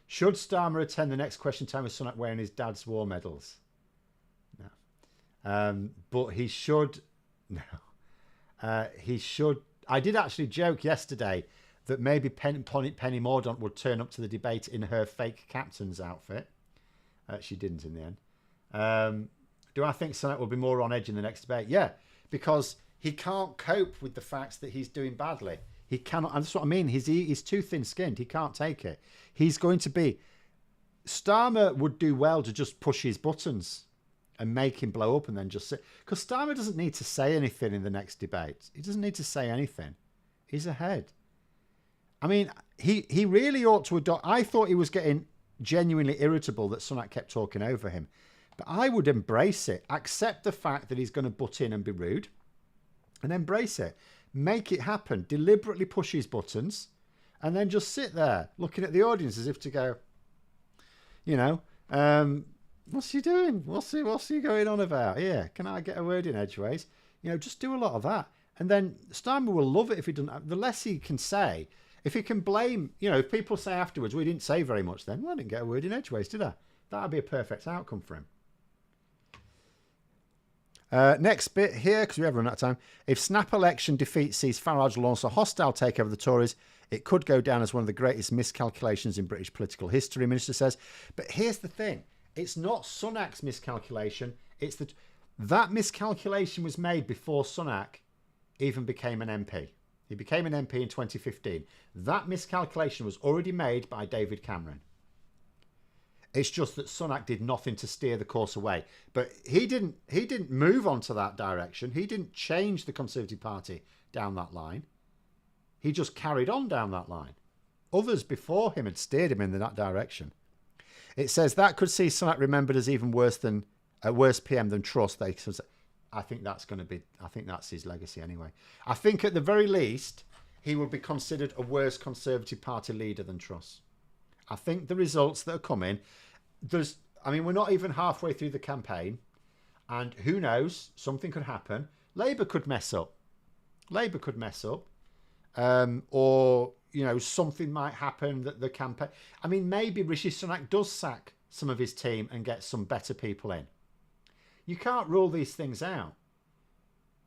Should Starmer attend the next Question Time with Sunak wearing his dad's war medals? No. But he should. No. He should. I did actually joke yesterday that maybe Penny Mordaunt would turn up to the debate in her fake captain's outfit. She didn't in the end. Do I think Sunak will be more on edge in the next debate? Yeah, because he can't cope with the fact that he's doing badly. He cannot, and that's what I mean. He's too thin-skinned. He can't take it. He's going to be... Starmer would do well to just push his buttons and make him blow up and then just sit. Because Starmer doesn't need to say anything in the next debate. He doesn't need to say anything. He's ahead. I mean, he really ought to adopt... I thought he was getting genuinely irritable that Sunak kept talking over him. But I would embrace it. Accept the fact that he's going to butt in and be rude. And embrace it. Make it happen. Deliberately push his buttons. And then just sit there looking at the audience as if to go, you know, what's he doing? What's he going on about? Yeah, can I get a word in edgeways? You know, just do a lot of that. And then Starmer will love it if he doesn't. The less he can say, if he can blame, you know, if people say afterwards, we didn't say very much then. Well, I didn't get a word in edgeways, did I? That would be a perfect outcome for him. Next bit here, because we have run out of time. If snap election defeat sees Farage launch a hostile takeover of the Tories, it could go down as one of the greatest miscalculations in British political history, Minister says. But here's the thing. It's not Sunak's miscalculation. It's that miscalculation was made before Sunak even became an MP. He became an MP in 2015. That miscalculation was already made by David Cameron. It's just that Sunak did nothing to steer the course away. But he didn't move on to that direction. He didn't change the Conservative Party down that line. He just carried on down that line. Others before him had steered him in that direction. It says that could see Sunak remembered as even worse PM than Truss. I think that's his legacy anyway. I think at the very least, he will be considered a worse Conservative Party leader than Truss. I think the results that are coming, we're not even halfway through the campaign, and who knows, something could happen. Labour could mess up. Or, you know, something might happen that the campaign... I mean, maybe Rishi Sunak does sack some of his team and get some better people in. You can't rule these things out.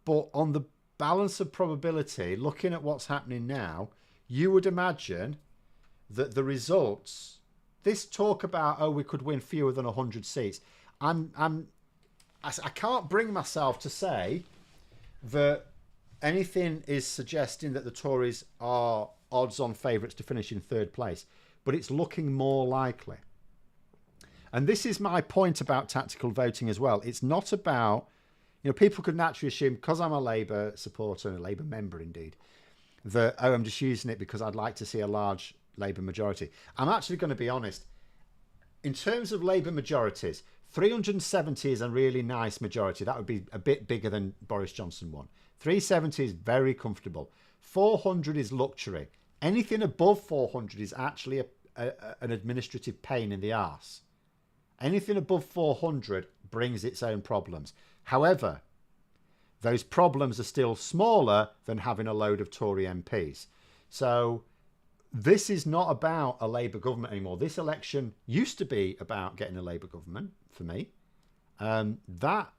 But on the balance of probability, looking at what's happening now, you would imagine that the results, this talk about, we could win fewer than 100 seats, I can't bring myself to say that anything is suggesting that the Tories are odds-on favourites to finish in third place, but it's looking more likely. And this is my point about tactical voting as well. It's not about, you know, people could naturally assume, because I'm a Labour supporter and a Labour member indeed, that, I'm just using it because I'd like to see a large Labour majority. I'm actually going to be honest. In terms of Labour majorities, 370 is a really nice majority. That would be a bit bigger than Boris Johnson won. 370 is very comfortable. 400 is luxury. Anything above 400 is actually an administrative pain in the arse. Anything above 400 brings its own problems. However, those problems are still smaller than having a load of Tory MPs. So this is not about a Labour government anymore. This election used to be about getting a Labour government, for me. That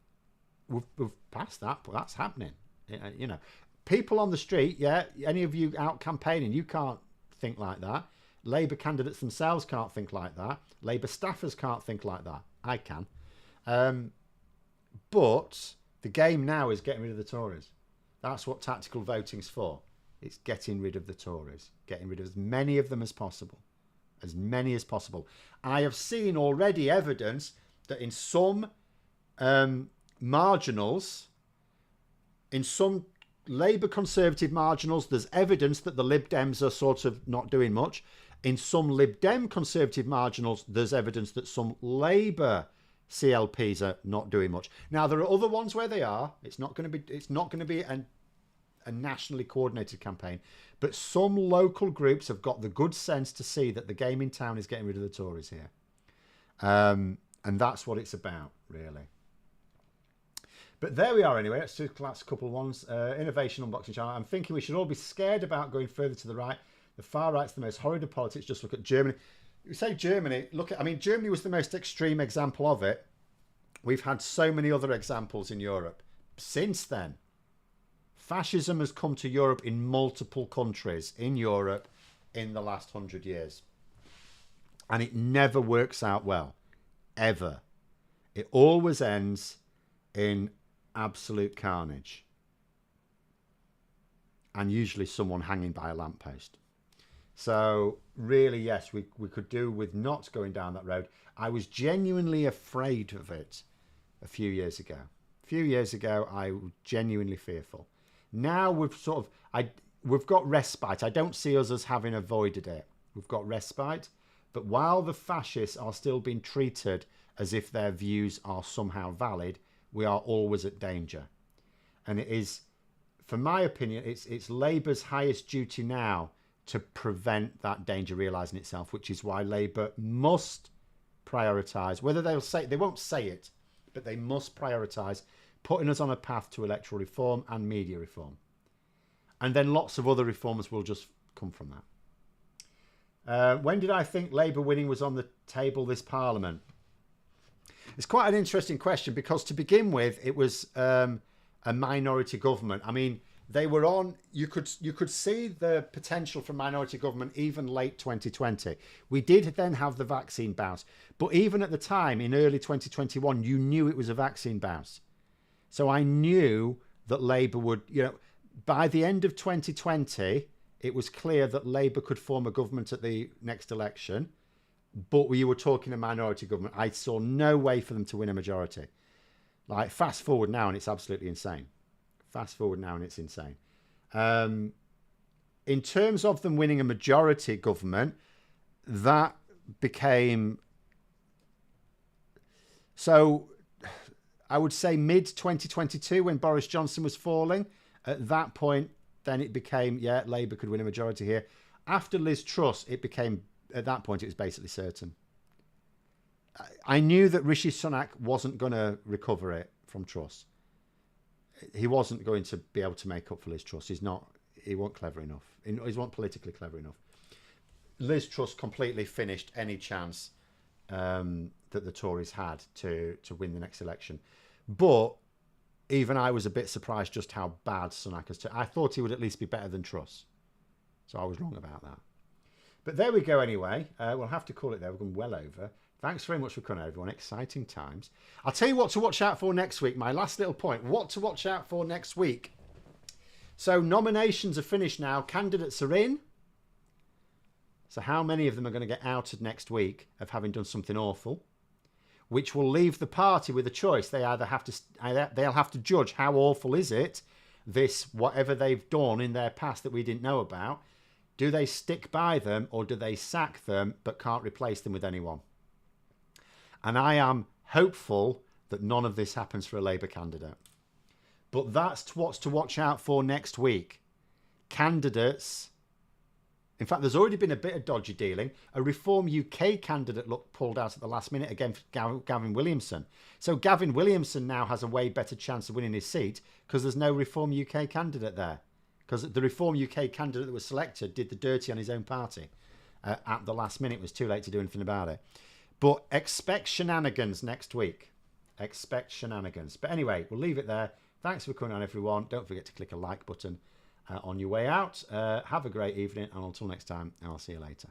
we've passed that, but that's happening. You know, people on the street, yeah, any of you out campaigning, you can't think like that. Labour candidates themselves can't think like that. Labour staffers can't think like that. I can. But the game now is getting rid of the Tories. That's what tactical voting's for. It's getting rid of the Tories. Getting rid of as many of them as possible. As many as possible. I have seen already evidence that in some marginals, in some Labour Conservative marginals, there's evidence that the Lib Dems are sort of not doing much. In some Lib Dem Conservative marginals, there's evidence that some Labour CLPs are not doing much. Now, there are other ones where they are. It's not going to be a nationally coordinated campaign, but some local groups have got the good sense to see that the game in town is getting rid of the Tories here. And that's what it's about, really. But there we are anyway. Let's do the last couple of ones. Innovation Unboxing Channel. I'm thinking we should all be scared about going further to the right. The far right's the most horrid of politics. Just look at Germany. You say Germany, Germany was the most extreme example of it. We've had so many other examples in Europe. Since then, fascism has come to Europe in multiple countries in Europe in the last 100 years. And it never works out well. Ever. It always ends in absolute carnage. And usually someone hanging by a lamppost. So really, yes, we could do with not going down that road. I was genuinely afraid of it a few years ago. A few years ago, I was genuinely fearful. Now we've got respite. I don't see us as having avoided it. We've got respite. But while the fascists are still being treated as if their views are somehow valid, we are always at danger. And it is, for my opinion, it's Labour's highest duty now to prevent that danger realising itself, which is why Labour must prioritise, whether they won't say it, but they must prioritise putting us on a path to electoral reform and media reform. And then lots of other reforms will just come from that. When did I think Labour winning was on the table this Parliament? It's quite an interesting question because to begin with, it was a minority government. I mean, they were on, you could see the potential for minority government even late 2020. We did then have the vaccine bounce. But even at the time, in early 2021, you knew it was a vaccine bounce. So I knew that Labour would, by the end of 2020, it was clear that Labour could form a government at the next election. But we were talking a minority government. I saw no way for them to win a majority. Like, fast forward now and it's absolutely insane. Fast forward now and it's insane. In terms of them winning a majority government, that became... So I would say mid-2022 when Boris Johnson was falling. At that point, then it became, yeah, Labour could win a majority here. After Liz Truss, it became, at that point, it was basically certain. I knew that Rishi Sunak wasn't going to recover it from Truss. He wasn't going to be able to make up for Liz Truss. He wasn't clever enough. He wasn't politically clever enough. Liz Truss completely finished any chance that the Tories had to win the next election. But even I was a bit surprised just how bad Sunak has. I thought he would at least be better than Truss. So I was wrong about that. But there we go anyway. We'll have to call it there. We've gone well over. Thanks very much for coming, everyone. Exciting times. I'll tell you what to watch out for next week. My last little point. What to watch out for next week. So nominations are finished now. Candidates are in. So how many of them are going to get outed next week of having done something awful? Which will leave the party with a choice. They'll have to judge how awful is it, this whatever they've done in their past that we didn't know about. Do they stick by them or do they sack them but can't replace them with anyone? And I am hopeful that none of this happens for a Labour candidate. But that's what's to watch out for next week. Candidates. In fact, there's already been a bit of dodgy dealing. A Reform UK candidate pulled out at the last minute against Gavin Williamson. So Gavin Williamson now has a way better chance of winning his seat because there's no Reform UK candidate there. Because the Reform UK candidate that was selected did the dirty on his own party at the last minute. It was too late to do anything about it. But expect shenanigans next week. Expect shenanigans. But anyway, we'll leave it there. Thanks for coming on, everyone. Don't forget to click a like button on your way out. Have a great evening, and until next time, I'll see you later.